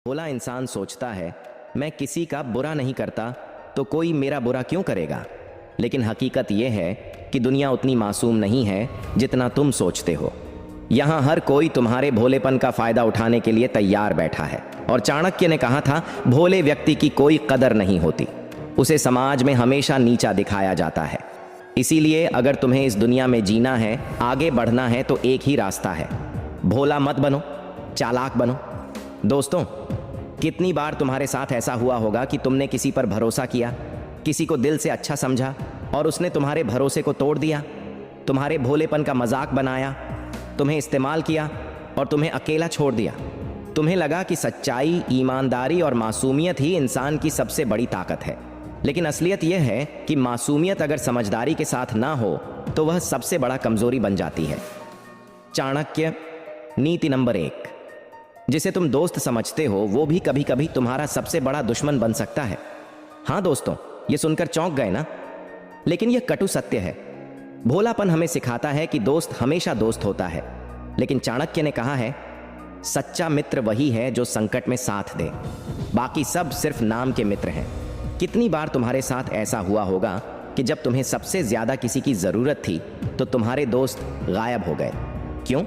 भोला इंसान सोचता है, मैं किसी का बुरा नहीं करता तो कोई मेरा बुरा क्यों करेगा। लेकिन हकीकत यह है कि दुनिया उतनी मासूम नहीं है जितना तुम सोचते हो। यहाँ हर कोई तुम्हारे भोलेपन का फायदा उठाने के लिए तैयार बैठा है। और चाणक्य ने कहा था, भोले व्यक्ति की कोई कदर नहीं होती, उसे समाज में हमेशा नीचा दिखाया जाता है। इसीलिए अगर तुम्हें इस दुनिया में जीना है, आगे बढ़ना है, तो एक ही रास्ता है, भोला मत बनो, चालाक बनो। दोस्तों, कितनी बार तुम्हारे साथ ऐसा हुआ होगा कि तुमने किसी पर भरोसा किया, किसी को दिल से अच्छा समझा और उसने तुम्हारे भरोसे को तोड़ दिया, तुम्हारे भोलेपन का मजाक बनाया, तुम्हें इस्तेमाल किया और तुम्हें अकेला छोड़ दिया। तुम्हें लगा कि सच्चाई, ईमानदारी और मासूमियत ही इंसान की सबसे बड़ी ताकत है। लेकिन असलियत यह है कि मासूमियत अगर समझदारी के साथ ना हो तो वह सबसे बड़ा कमजोरी बन जाती है। चाणक्य नीति नंबर 1, जिसे तुम दोस्त समझते हो वो भी कभी कभी तुम्हारा सबसे बड़ा दुश्मन बन सकता है। हाँ दोस्तों, ये सुनकर चौंक गए ना? लेकिन यह कटु सत्य है। भोलापन हमें सिखाता है कि दोस्त हमेशा दोस्त होता है, लेकिन चाणक्य ने कहा है, सच्चा मित्र वही है जो संकट में साथ दे, बाकी सब सिर्फ नाम के मित्र हैं। कितनी बार तुम्हारे साथ ऐसा हुआ होगा कि जब तुम्हें सबसे ज्यादा किसी की जरूरत थी तो तुम्हारे दोस्त गायब हो गए। क्यों?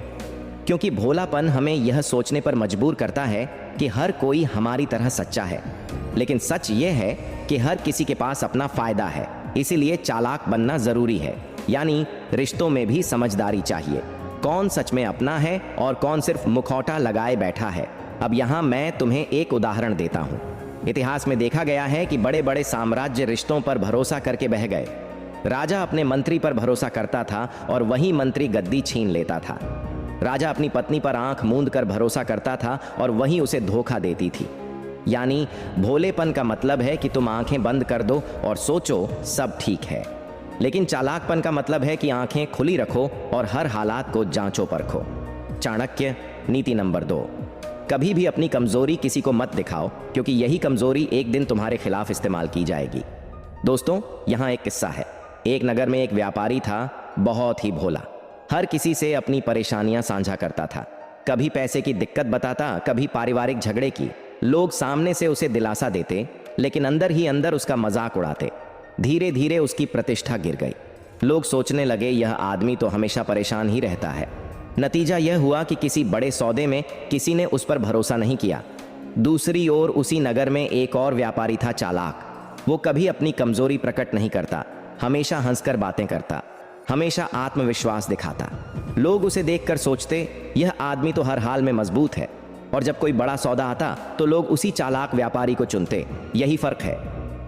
क्योंकि भोलापन हमें यह सोचने पर मजबूर करता है कि हर कोई हमारी तरह सच्चा है। लेकिन सच यह है कि हर किसी के पास अपना फायदा है, इसीलिए चालाक बनना जरूरी है। यानी रिश्तों में भी समझदारी चाहिए, कौन सच में अपना है और कौन सिर्फ मुखौटा लगाए बैठा है। अब यहाँ मैं तुम्हें एक उदाहरण देता हूँ। इतिहास में देखा गया है कि बड़े बड़े साम्राज्य रिश्तों पर भरोसा करके बह गए। राजा अपने मंत्री पर भरोसा करता था और वही मंत्री गद्दी छीन लेता था। राजा अपनी पत्नी पर आंख मूंद कर भरोसा करता था और वही उसे धोखा देती थी। यानी भोलेपन का मतलब है कि तुम आंखें बंद कर दो और सोचो सब ठीक है। लेकिन चालाकपन का मतलब है कि आंखें खुली रखो और हर हालात को जांचो परखो। चाणक्य नीति नंबर 2, कभी भी अपनी कमजोरी किसी को मत दिखाओ, क्योंकि यही कमजोरी एक दिन तुम्हारे खिलाफ इस्तेमाल की जाएगी। दोस्तों, यहाँ एक किस्सा है। एक नगर में एक व्यापारी था, बहुत ही भोला। हर किसी से अपनी परेशानियां साझा करता था, कभी पैसे की दिक्कत बताता, कभी पारिवारिक झगड़े की। लोग सामने से उसे दिलासा देते, लेकिन अंदर ही अंदर उसका मजाक उड़ाते। धीरे धीरे उसकी प्रतिष्ठा गिर गई। लोग सोचने लगे, यह आदमी तो हमेशा परेशान ही रहता है। नतीजा यह हुआ कि किसी बड़े सौदे में किसी ने उस पर भरोसा नहीं किया। दूसरी ओर उसी नगर में एक और व्यापारी था, चालाक। वो कभी अपनी कमजोरी प्रकट नहीं करता, हमेशा हंसकर बातें करता, हमेशा आत्मविश्वास दिखाता। लोग उसे देखकर सोचते, यह आदमी तो हर हाल में मजबूत है। और जब कोई बड़ा सौदा आता तो लोग उसी चालाक व्यापारी को चुनते। यही फर्क है,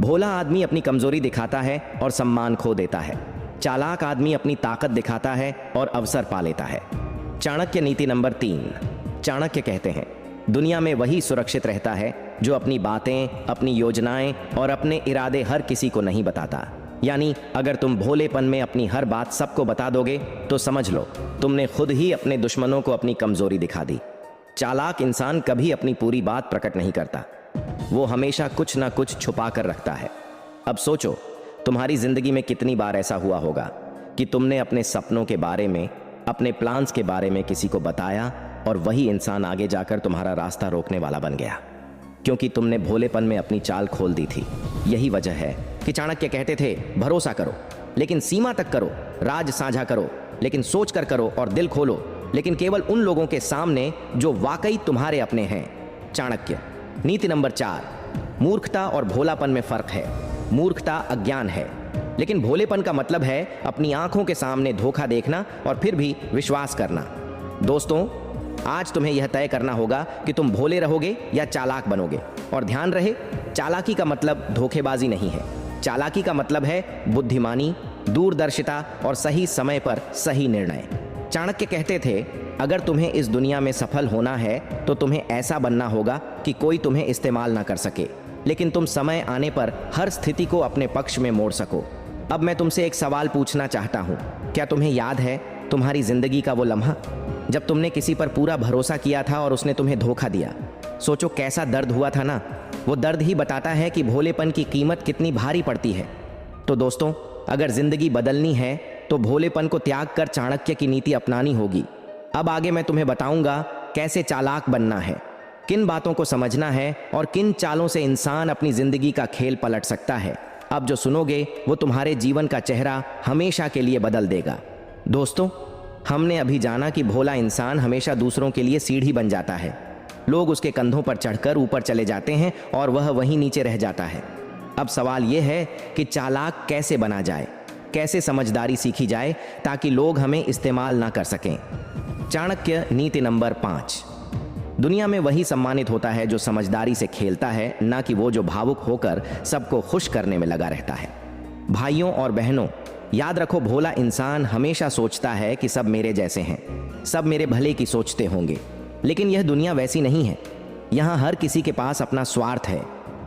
भोला आदमी अपनी कमजोरी दिखाता है और सम्मान खो देता है। चालाक आदमी अपनी ताकत दिखाता है और अवसर पा लेता है। चाणक्य नीति नंबर 3, चाणक्य कहते हैं, दुनिया में वही सुरक्षित रहता है जो अपनी बातें, अपनी योजनाएं और अपने इरादे हर किसी को नहीं बताता। यानी अगर तुम भोलेपन में अपनी हर बात सबको बता दोगे तो समझ लो तुमने खुद ही अपने दुश्मनों को अपनी कमजोरी दिखा दी। चालाक इंसान कभी अपनी पूरी बात प्रकट नहीं करता, वो हमेशा कुछ ना कुछ छुपा कर रखता है। अब सोचो, तुम्हारी जिंदगी में कितनी बार ऐसा हुआ होगा कि तुमने अपने सपनों के बारे में, अपने प्लान्स के बारे में किसी को बताया और वही इंसान आगे जाकर तुम्हारा रास्ता रोकने वाला बन गया, क्योंकि तुमने भोलेपन में अपनी चाल खोल दी थी। यही वजह है कि चाणक्य कहते थे, भरोसा करो लेकिन सीमा तक करो, राज साझा करो लेकिन सोच कर करो और दिल खोलो, लेकिन केवल उन लोगों के सामने जो वाकई तुम्हारे अपने हैं। चाणक्य नीति नंबर 4, मूर्खता और भोलापन में फर्क है। मूर्खता अज्ञान है, लेकिन भोलेपन का मतलब है अपनी आंखों के सामने धोखा देखना और फिर भी विश्वास करना। दोस्तों, आज तुम्हें यह तय करना होगा कि तुम भोले रहोगे या चालाक बनोगे। और ध्यान रहे, चालाकी का मतलब धोखेबाजी नहीं है। चालाकी का मतलब है बुद्धिमानी, दूरदर्शिता और सही समय पर सही निर्णय। चाणक्य कहते थे, अगर तुम्हें इस दुनिया में सफल होना है तो तुम्हें ऐसा बनना होगा कि कोई तुम्हें इस्तेमाल ना कर सके, लेकिन तुम समय आने पर हर स्थिति को अपने पक्ष में मोड़ सको। अब मैं तुमसे एक सवाल पूछना चाहता हूँ, क्या तुम्हें याद है तुम्हारी जिंदगी का वो लम्हा जब तुमने किसी पर पूरा भरोसा किया था और उसने तुम्हें धोखा दिया? सोचो कैसा दर्द हुआ था ना। वो दर्द ही बताता है कि भोलेपन की कीमत कितनी भारी पड़ती है। तो दोस्तों, अगर जिंदगी बदलनी है तो भोलेपन को त्याग कर चाणक्य की नीति अपनानी होगी। अब आगे मैं तुम्हें बताऊंगा कैसे चालाक बनना है, किन बातों को समझना है और किन चालों से इंसान अपनी जिंदगी का खेल पलट सकता है। अब जो सुनोगे वो तुम्हारे जीवन का चेहरा हमेशा के लिए बदल देगा। दोस्तों, हमने अभी जाना कि भोला इंसान हमेशा दूसरों के लिए सीढ़ी बन जाता है। लोग उसके कंधों पर चढ़कर ऊपर चले जाते हैं और वह वहीं नीचे रह जाता है। अब सवाल यह है कि चालाक कैसे बना जाए, कैसे समझदारी सीखी जाए ताकि लोग हमें इस्तेमाल ना कर सकें। चाणक्य नीति नंबर 5। दुनिया में वही सम्मानित होता है जो समझदारी से खेलता है, ना कि वो जो भावुक होकर सबको खुश करने में लगा रहता है। भाइयों और बहनों, याद रखो, भोला इंसान हमेशा सोचता है कि सब मेरे जैसे हैं, सब मेरे भले की सोचते होंगे। लेकिन यह दुनिया वैसी नहीं है। यहाँ हर किसी के पास अपना स्वार्थ है।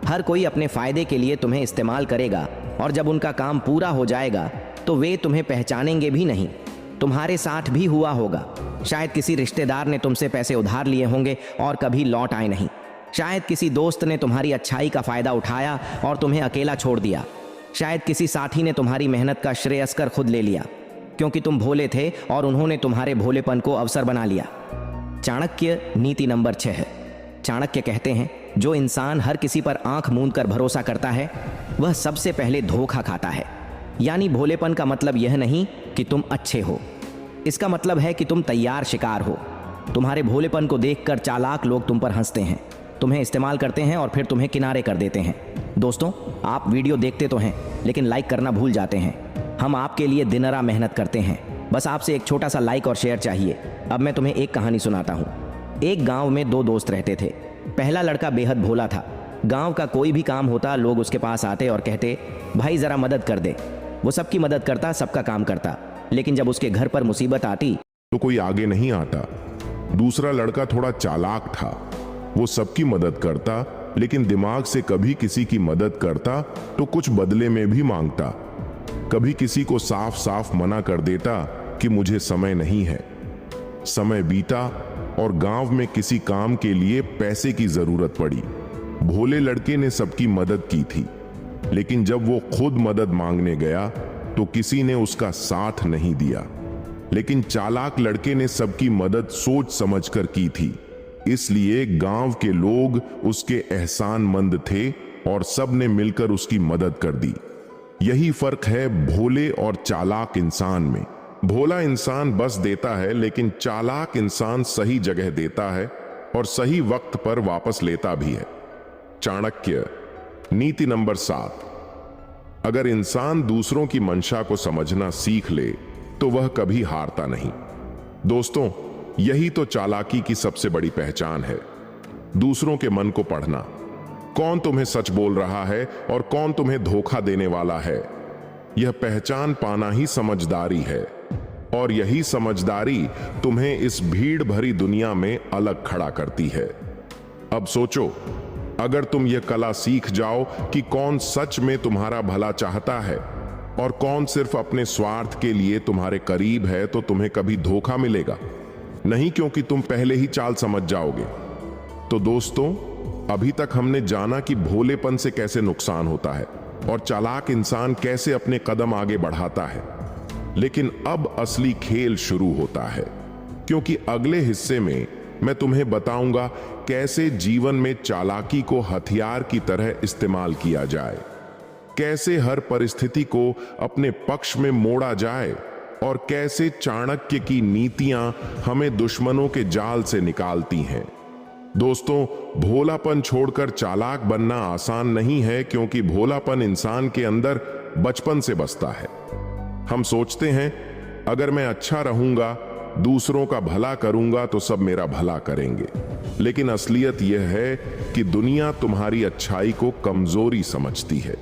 हर कोई अपने फायदे के लिए तुम्हें इस्तेमाल करेगा और जब उनका काम पूरा हो जाएगा तो वे तुम्हें पहचानेंगे भी नहीं। तुम्हारे साथ भी हुआ होगा। शायद किसी रिश्तेदार ने तुमसे पैसे उधार लिए होंगे और कभी लौट आए नहीं। शायद किसी दोस्त ने तुम्हारी अच्छाई का फायदा उठाया और तुम्हें अकेला छोड़ दिया। शायद किसी साथी ने तुम्हारी मेहनत का श्रेयस्कर खुद ले लिया क्योंकि तुम भोले थे और उन्होंने तुम्हारे भोलेपन को अवसर बना लिया। चाणक्य नीति नंबर 6। चाणक्य कहते हैं, जो इंसान हर किसी पर आंख मूंद कर भरोसा करता है वह सबसे पहले धोखा खाता है। यानी भोलेपन का मतलब यह नहीं कि तुम अच्छे हो, इसका मतलब है कि तुम तैयार शिकार हो। तुम्हारे भोलेपन को देखकर चालाक लोग तुम पर हंसते हैं, तुम्हें इस्तेमाल करते हैं और फिर तुम्हें किनारे कर देते हैं। दोस्तों, आप वीडियो देखते तो हैं लेकिन लाइक करना भूल जाते हैं। हम आपके लिए दिन रात मेहनत करते हैं, बस आपसे एक छोटा सा लाइक और शेयर चाहिए। अब मैं तुम्हें एक कहानी सुनाता हूँ। एक गांव में 2 दोस्त रहते थे। पहला लड़का बेहद भोला था। गांव का कोई भी काम होता लोग उसके पास आते और कहते, भाई ज़रा मदद कर दे। वो सबकी मदद करता, सबका काम करता, लेकिन जब उसके घर पर मुसीबत आती तो कोई आगे नहीं आता। दूसरा लड़का थोड़ा चालाक था। वो सबकी मदद करता लेकिन दिमाग से कभी किसी की मदद करता तो कुछ बदले में भी मांगता। कभी किसी को साफ साफ मना कर देता कि मुझे समय नहीं है। समय बीता और गांव में किसी काम के लिए पैसे की जरूरत पड़ी। भोले लड़के ने सबकी मदद की थी, लेकिन जब वो खुद मदद मांगने गया तो किसी ने उसका साथ नहीं दिया। लेकिन चालाक लड़के ने सबकी मदद सोच समझकर की थी, इसलिए गांव के लोग उसके एहसानमंद थे और सब ने मिलकर उसकी मदद कर दी। यही फर्क है भोले और चालाक इंसान में। भोला इंसान बस देता है, लेकिन चालाक इंसान सही जगह देता है और सही वक्त पर वापस लेता भी है। चाणक्य नीति नंबर 7। अगर इंसान दूसरों की मंशा को समझना सीख ले तो वह कभी हारता नहीं। दोस्तों, यही तो चालाकी की सबसे बड़ी पहचान है, दूसरों के मन को पढ़ना। कौन तुम्हें सच बोल रहा है और कौन तुम्हें धोखा देने वाला है, यह पहचान पाना ही समझदारी है। और यही समझदारी तुम्हें इस भीड़ भरी दुनिया में अलग खड़ा करती है। अब सोचो, अगर तुम यह कला सीख जाओ कि कौन सच में तुम्हारा भला चाहता है और कौन सिर्फ अपने स्वार्थ के लिए तुम्हारे करीब है, तो तुम्हें कभी धोखा मिलेगा नहीं, क्योंकि तुम पहले ही चाल समझ जाओगे। तो दोस्तों, अभी तक हमने जाना कि भोलेपन से कैसे नुकसान होता है और चालाक इंसान कैसे अपने कदम आगे बढ़ाता है। लेकिन अब असली खेल शुरू होता है, क्योंकि अगले हिस्से में मैं तुम्हें बताऊंगा कैसे जीवन में चालाकी को हथियार की तरह इस्तेमाल किया जाए, कैसे हर परिस्थिति को अपने पक्ष में मोड़ा जाए और कैसे चाणक्य की नीतियां हमें दुश्मनों के जाल से निकालती हैं। दोस्तों, भोलापन छोड़कर चालाक बनना आसान नहीं है, क्योंकि भोलापन इंसान के अंदर बचपन से बसता है। हम सोचते हैं अगर मैं अच्छा रहूंगा, दूसरों का भला करूंगा तो सब मेरा भला करेंगे। लेकिन असलियत यह है कि दुनिया तुम्हारी अच्छाई को कमजोरी समझती है।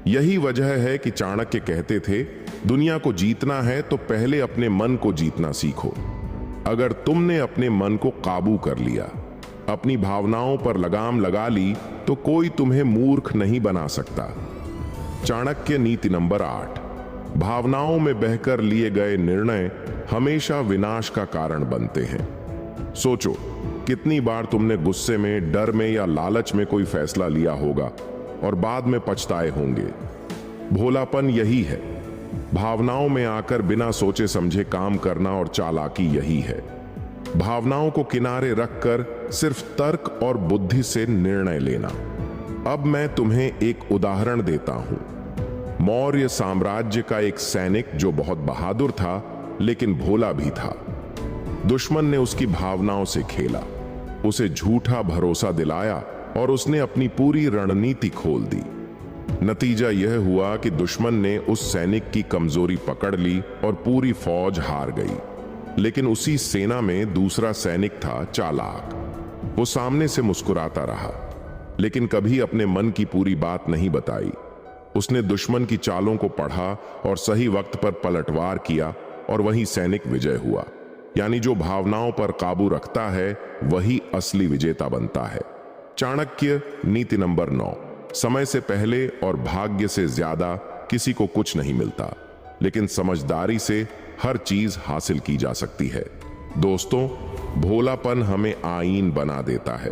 यही वजह है कि चाणक्य कहते थे, दुनिया को जीतना है तो पहले अपने मन को जीतना सीखो। अगर तुमने अपने मन को काबू कर लिया, अपनी भावनाओं पर लगाम लगा ली, तो कोई तुम्हें मूर्ख नहीं बना सकता। चाणक्य नीति नंबर 8। भावनाओं में बहकर लिए गए निर्णय हमेशा विनाश का कारण बनते हैं। सोचो, कितनी बार तुमने गुस्से में, डर में या लालच में कोई फैसला लिया होगा और बाद में पछताए होंगे। भोलापन यही है, भावनाओं में आकर बिना सोचे समझे काम करना, और चालाकी यही है, भावनाओं को किनारे रखकर सिर्फ तर्क और बुद्धि से निर्णय लेना। अब मैं तुम्हें एक उदाहरण देता हूं। मौर्य साम्राज्य का एक सैनिक जो बहुत बहादुर था लेकिन भोला भी था। दुश्मन ने उसकी भावनाओं से खेला, उसे झूठा भरोसा दिलाया और उसने अपनी पूरी रणनीति खोल दी। नतीजा यह हुआ कि दुश्मन ने उस सैनिक की कमजोरी पकड़ ली और पूरी फौज हार गई। लेकिन उसी सेना में दूसरा सैनिक था चालाक। वो सामने से मुस्कुराता रहा लेकिन कभी अपने मन की पूरी बात नहीं बताई। उसने दुश्मन की चालों को पढ़ा और सही वक्त पर पलटवार किया और वही सैनिक विजय हुआ। यानी जो भावनाओं पर काबू रखता है वही असली विजेता बनता है। चाणक्य नीति नंबर 9। समय से पहले और भाग्य से ज्यादा किसी को कुछ नहीं मिलता, लेकिन समझदारी से हर चीज हासिल की जा सकती है। दोस्तों, भोलापन हमें आईन बना देता है।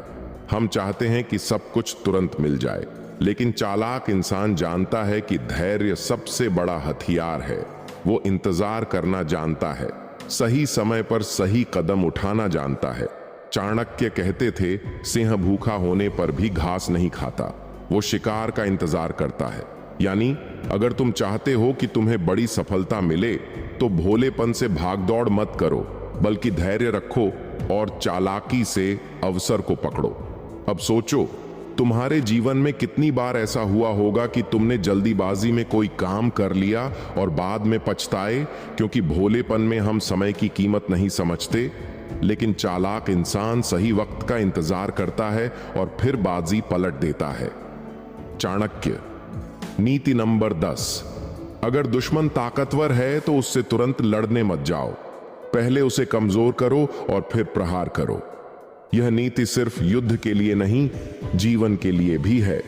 हम चाहते हैं कि सब कुछ तुरंत मिल जाए, लेकिन चालाक इंसान जानता है कि धैर्य सबसे बड़ा हथियार है। वो इंतजार करना जानता है, सही समय पर सही कदम उठाना जानता है। चाणक्य कहते थे, सिंह भूखा होने पर भी घास नहीं खाता, वो शिकार का इंतजार करता है। यानी अगर तुम चाहते हो कि तुम्हें बड़ी सफलता मिले तो भोलेपन से भागदौड़ मत करो, बल्कि धैर्य रखो और चालाकी से अवसर को पकड़ो। अब सोचो, तुम्हारे जीवन में कितनी बार ऐसा हुआ होगा कि तुमने जल्दीबाजी में कोई काम कर लिया और बाद में पछताए, क्योंकि भोलेपन में हम समय की कीमत नहीं समझते, लेकिन चालाक इंसान सही वक्त का इंतजार करता है और फिर बाजी पलट देता है। चाणक्य नीति नंबर 10। अगर दुश्मन ताकतवर है तो उससे तुरंत लड़ने मत जाओ, पहले उसे कमजोर करो और फिर प्रहार करो। यह नीति सिर्फ युद्ध के लिए नहीं, जीवन के लिए भी है।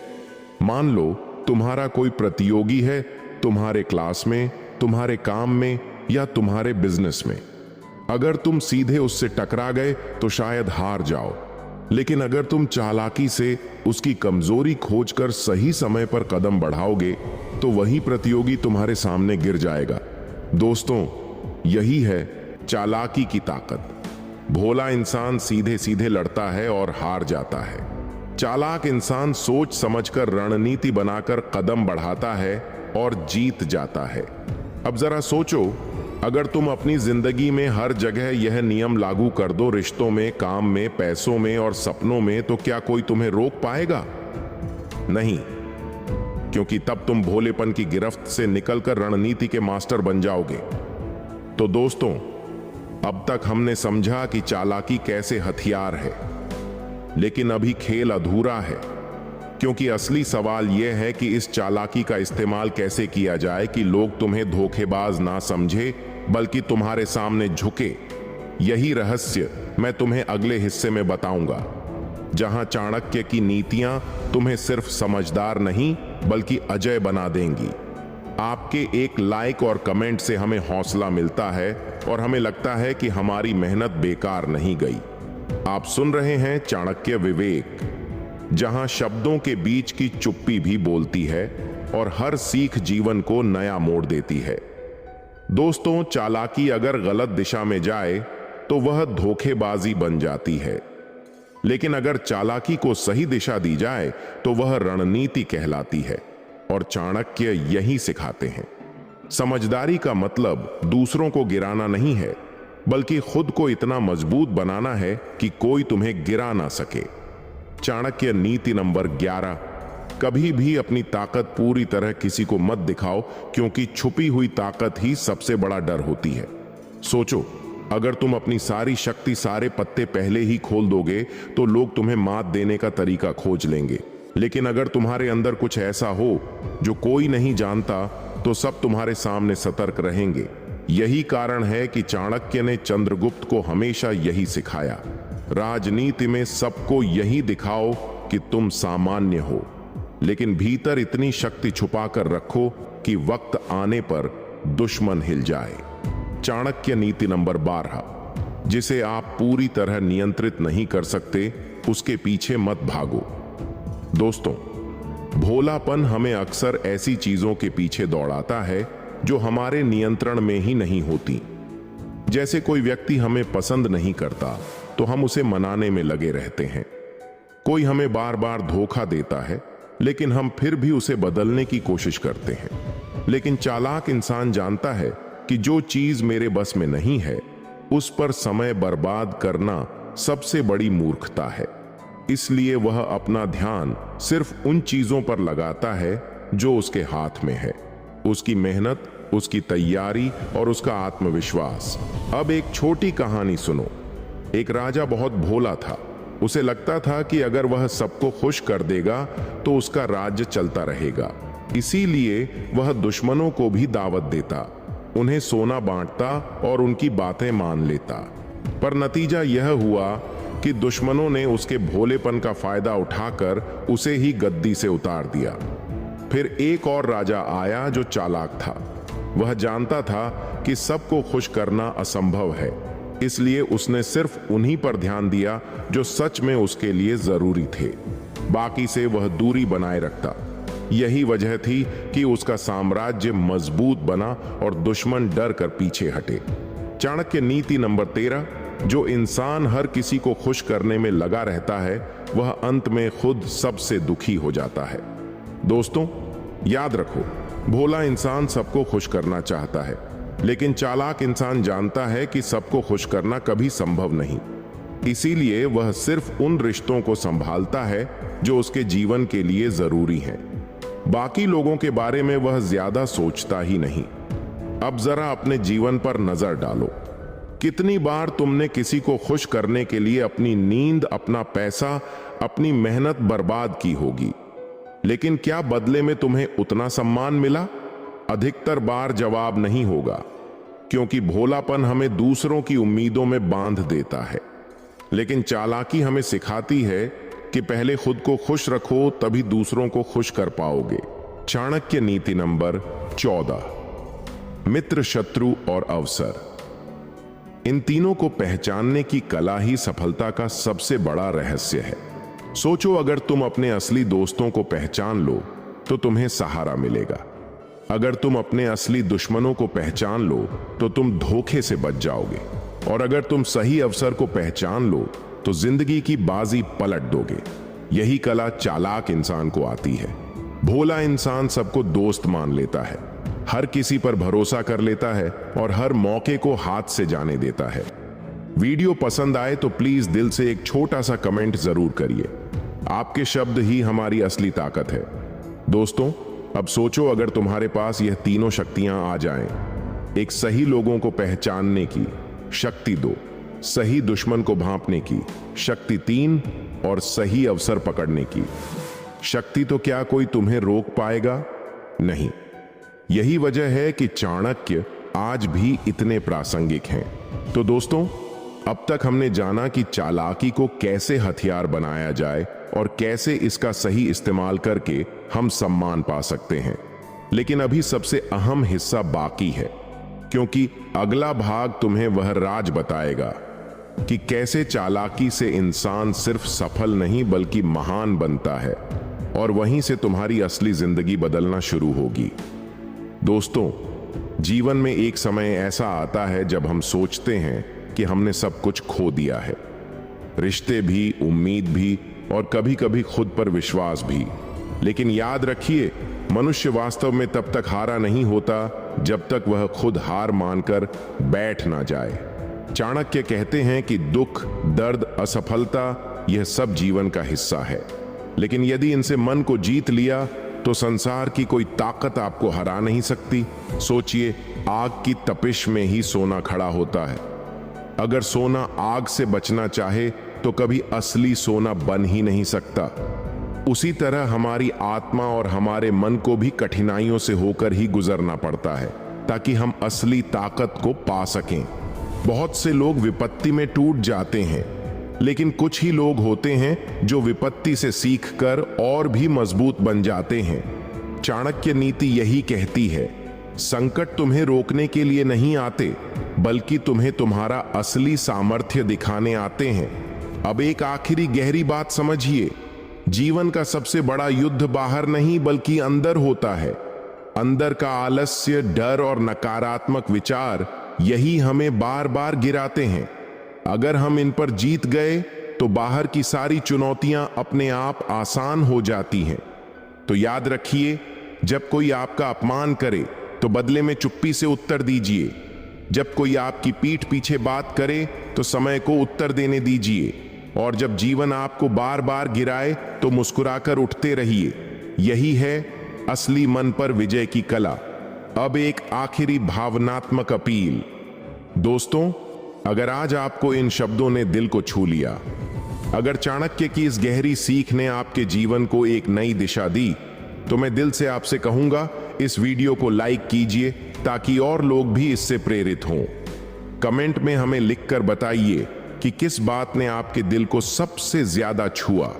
मान लो तुम्हारा कोई प्रतियोगी है, तुम्हारे क्लास में, तुम्हारे काम में या तुम्हारे बिजनेस में। अगर तुम सीधे उससे टकरा गए तो शायद हार जाओ, लेकिन अगर तुम चालाकी से उसकी कमजोरी खोजकर सही समय पर कदम बढ़ाओगे तो वही प्रतियोगी तुम्हारे सामने गिर जाएगा। दोस्तों, यही है चालाकी की ताकत। भोला इंसान सीधे सीधे लड़ता है और हार जाता है। चालाक इंसान सोच समझकर रणनीति बनाकर कदम बढ़ाता है और जीत जाता है। अब जरा सोचो, अगर तुम अपनी जिंदगी में हर जगह यह नियम लागू कर दो, रिश्तों में, काम में, पैसों में और सपनों में, तो क्या कोई तुम्हें रोक पाएगा? नहीं, क्योंकि तब तुम भोलेपन की गिरफ्त से निकलकर रणनीति के मास्टर बन जाओगे। तो दोस्तों, अब तक हमने समझा कि चालाकी कैसे हथियार है, लेकिन अभी खेल अधूरा है, क्योंकि असली सवाल यह है कि इस चालाकी का इस्तेमाल कैसे किया जाए कि लोग तुम्हें धोखेबाज ना समझे, बल्कि तुम्हारे सामने झुके। यही रहस्य मैं तुम्हें अगले हिस्से में बताऊंगा, जहां चाणक्य की नीतियां तुम्हें सिर्फ समझदार नहीं बल्कि अजय बना देंगी। आपके एक लाइक और कमेंट से हमें हौसला मिलता है और हमें लगता है कि हमारी मेहनत बेकार नहीं गई। आप सुन रहे हैं चाणक्य विवेक, जहां शब्दों के बीच की चुप्पी भी बोलती है और हर सीख जीवन को नया मोड़ देती है। दोस्तों, चालाकी अगर गलत दिशा में जाए तो वह धोखेबाजी बन जाती है, लेकिन अगर चालाकी को सही दिशा दी जाए तो वह रणनीति कहलाती है। और चाणक्य यही सिखाते हैं। समझदारी का मतलब दूसरों को गिराना नहीं है, बल्कि खुद को इतना मजबूत बनाना है कि कोई तुम्हें गिरा ना सके। चाणक्य नीति नंबर 11। कभी भी अपनी ताकत पूरी तरह किसी को मत दिखाओ, क्योंकि छुपी हुई ताकत ही सबसे बड़ा डर होती है। सोचो, अगर तुम अपनी सारी शक्ति, सारे पत्ते पहले ही खोल दोगे तो लोग तुम्हें मात देने का तरीका खोज लेंगे। लेकिन अगर तुम्हारे अंदर कुछ ऐसा हो जो कोई नहीं जानता, तो सब तुम्हारे सामने सतर्क रहेंगे। यही कारण है कि चाणक्य ने चंद्रगुप्त को हमेशा यही सिखाया, राजनीति में सबको यही दिखाओ कि तुम सामान्य हो, लेकिन भीतर इतनी शक्ति छुपा कर रखो कि वक्त आने पर दुश्मन हिल जाए। चाणक्य नीति नंबर 12। जिसे आप पूरी तरह नियंत्रित नहीं कर सकते, उसके पीछे मत भागो। दोस्तों, भोलापन हमें अक्सर ऐसी चीजों के पीछे दौड़ाता है जो हमारे नियंत्रण में ही नहीं होती। जैसे कोई व्यक्ति हमें पसंद नहीं करता तो हम उसे मनाने में लगे रहते हैं। कोई हमें बार बार धोखा देता है लेकिन हम फिर भी उसे बदलने की कोशिश करते हैं। लेकिन चालाक इंसान जानता है कि जो चीज मेरे बस में नहीं है उस पर समय बर्बाद करना सबसे बड़ी मूर्खता है। इसलिए वह अपना ध्यान सिर्फ उन चीजों पर लगाता है जो उसके हाथ में है, उसकी मेहनत, उसकी तैयारी और उसका आत्मविश्वास। अब एक छोटी कहानी सुनो। एक राजा बहुत भोला था। उसे लगता था कि अगर वह सबको खुश कर देगा तो उसका राज्य चलता रहेगा। इसीलिए वह दुश्मनों को भी दावत देता, उन्हें सोना बांटता और उनकी बातें मान लेता। पर नतीजा यह हुआ कि दुश्मनों ने उसके भोलेपन का फायदा उठाकर उसे ही गद्दी से उतार दिया। फिर एक और राजा आया जो चालाक था। वह जानता था कि सबको खुश करना असंभव है, इसलिए उसने सिर्फ उन्हीं पर ध्यान दिया जो सच में उसके लिए जरूरी थे। बाकी से वह दूरी बनाए रखता। यही वजह थी कि उसका साम्राज्य मजबूत बना और दुश्मन डर कर पीछे हटे। चाणक्य नीति नंबर 13, जो इंसान हर किसी को खुश करने में लगा रहता है वह अंत में खुद सबसे दुखी हो जाता है। दोस्तों, याद रखो, भोला इंसान सबको खुश करना चाहता है, लेकिन चालाक इंसान जानता है कि सबको खुश करना कभी संभव नहीं। इसीलिए वह सिर्फ उन रिश्तों को संभालता है जो उसके जीवन के लिए जरूरी हैं। बाकी लोगों के बारे में वह ज्यादा सोचता ही नहीं। अब जरा अपने जीवन पर नजर डालो। कितनी बार तुमने किसी को खुश करने के लिए अपनी नींद, अपना पैसा, अपनी मेहनत बर्बाद की होगी, लेकिन क्या बदले में तुम्हें उतना सम्मान मिला? अधिकतर बार जवाब नहीं होगा, क्योंकि भोलापन हमें दूसरों की उम्मीदों में बांध देता है। लेकिन चालाकी हमें सिखाती है कि पहले खुद को खुश रखो, तभी दूसरों को खुश कर पाओगे। चाणक्य नीति नंबर 14, मित्र, शत्रु और अवसर। इन तीनों को पहचानने की कला ही सफलता का सबसे बड़ा रहस्य है। सोचो, अगर तुम अपने असली दोस्तों को पहचान लो तो तुम्हें सहारा मिलेगा। अगर तुम अपने असली दुश्मनों को पहचान लो तो तुम धोखे से बच जाओगे। और अगर तुम सही अवसर को पहचान लो तो जिंदगी की बाजी पलट दोगे। यही कला चालाक इंसान को आती है। भोला इंसान सबको दोस्त मान लेता है, हर किसी पर भरोसा कर लेता है और हर मौके को हाथ से जाने देता है। वीडियो पसंद आए तो प्लीज दिल से एक छोटा सा कमेंट जरूर करिए। आपके शब्द ही हमारी असली ताकत है। दोस्तों, अब सोचो, अगर तुम्हारे पास यह तीनों शक्तियां आ जाएं, एक सही लोगों को पहचानने की शक्ति 2, सही दुश्मन को भांपने की शक्ति 3 और सही अवसर पकड़ने की शक्ति, तो क्या कोई तुम्हें रोक पाएगा? नहीं। यही वजह है कि चाणक्य आज भी इतने प्रासंगिक हैं। तो दोस्तों, अब तक हमने जाना कि चालाकी को कैसे हथियार बनाया जाए और कैसे इसका सही इस्तेमाल करके हम सम्मान पा सकते हैं। लेकिन अभी सबसे अहम हिस्सा बाकी है, क्योंकि अगला भाग तुम्हें वह राज बताएगा कि कैसे चालाकी से इंसान सिर्फ सफल नहीं बल्कि महान बनता है, और वहीं से तुम्हारी असली जिंदगी बदलना शुरू होगी। दोस्तों, जीवन में एक समय ऐसा आता है जब हम सोचते हैं कि हमने सब कुछ खो दिया है, रिश्ते भी, उम्मीद भी और कभी कभी खुद पर विश्वास भी। लेकिन याद रखिए, मनुष्य वास्तव में तब तक हारा नहीं होता जब तक वह खुद हार मानकर बैठ ना जाए। चाणक्य कहते हैं कि दुख, दर्द, असफलता, यह सब जीवन का हिस्सा है, लेकिन यदि इनसे मन को जीत लिया तो संसार की कोई ताकत आपको हरा नहीं सकती। सोचिए, आग की तपिश में ही सोना खड़ा होता है। अगर सोना आग से बचना चाहे तो कभी असली सोना बन ही नहीं सकता। उसी तरह हमारी आत्मा और हमारे मन को भी कठिनाइयों से होकर ही गुजरना पड़ता है ताकि हम असली ताकत को पा सकें। बहुत से लोग विपत्ति में टूट जाते हैं, लेकिन कुछ ही लोग होते हैं जो विपत्ति से सीखकर और भी मजबूत बन जाते हैं। चाणक्य नीति यही कहती है, संकट तुम्हें रोकने के लिए नहीं आते, बल्कि तुम्हें तुम्हारा असली सामर्थ्य दिखाने आते हैं। अब एक आखिरी गहरी बात समझिए, जीवन का सबसे बड़ा युद्ध बाहर नहीं बल्कि अंदर होता है। अंदर का आलस्य, डर और नकारात्मक विचार यही हमें बार बार गिराते हैं। अगर हम इन पर जीत गए तो बाहर की सारी चुनौतियां अपने आप आसान हो जाती हैं। तो याद रखिए, जब कोई आपका अपमान करे तो बदले में चुप्पी से उत्तर दीजिए। जब कोई आपकी पीठ पीछे बात करे तो समय को उत्तर देने दीजिए। और जब जीवन आपको बार बार गिराए तो मुस्कुराकर उठते रहिए। यही है असली मन पर विजय की कला। अब एक आखिरी भावनात्मक अपील। दोस्तों, अगर आज आपको इन शब्दों ने दिल को छू लिया, अगर चाणक्य की इस गहरी सीख ने आपके जीवन को एक नई दिशा दी, तो मैं दिल से आपसे कहूंगा, इस वीडियो को लाइक कीजिए ताकि और लोग भी इससे प्रेरित हों। कमेंट में हमें लिखकर बताइए कि किस बात ने आपके दिल को सबसे ज्यादा छुआ।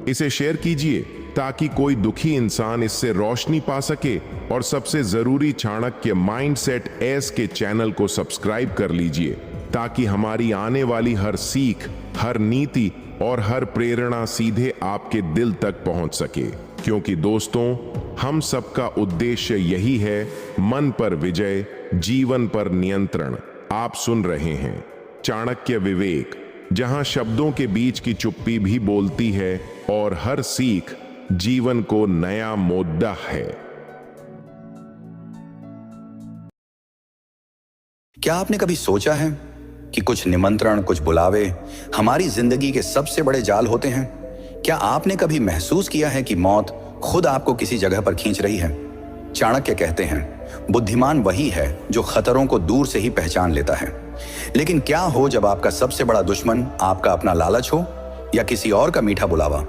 इसे शेयर कीजिए ताकि कोई दुखी इंसान इससे रोशनी पा सके। और सबसे जरूरी, चाणक्य माइंडसेट एस के चैनल को सब्सक्राइब कर लीजिए ताकि हमारी आने वाली हर सीख, हर नीति और हर प्रेरणा सीधे आपके दिल तक पहुंच सके। क्योंकि दोस्तों, हम सबका उद्देश्य यही है, मन पर विजय, जीवन पर नियंत्रण। आप सुन रहे हैं चाणक्य विवेक, जहां शब्दों के बीच की चुप्पी भी बोलती है और हर सीख जीवन को नया मुद्दा है। क्या आपने कभी सोचा है कि कुछ निमंत्रण, कुछ बुलावे हमारी जिंदगी के सबसे बड़े जाल होते हैं? क्या आपने कभी महसूस किया है कि मौत खुद आपको किसी जगह पर खींच रही है? चाणक्य कहते हैं, बुद्धिमान वही है जो खतरों को दूर से ही पहचान लेता है। लेकिन क्या हो जब आपका सबसे बड़ा दुश्मन आपका अपना लालच हो या किसी और का मीठा बुलावा?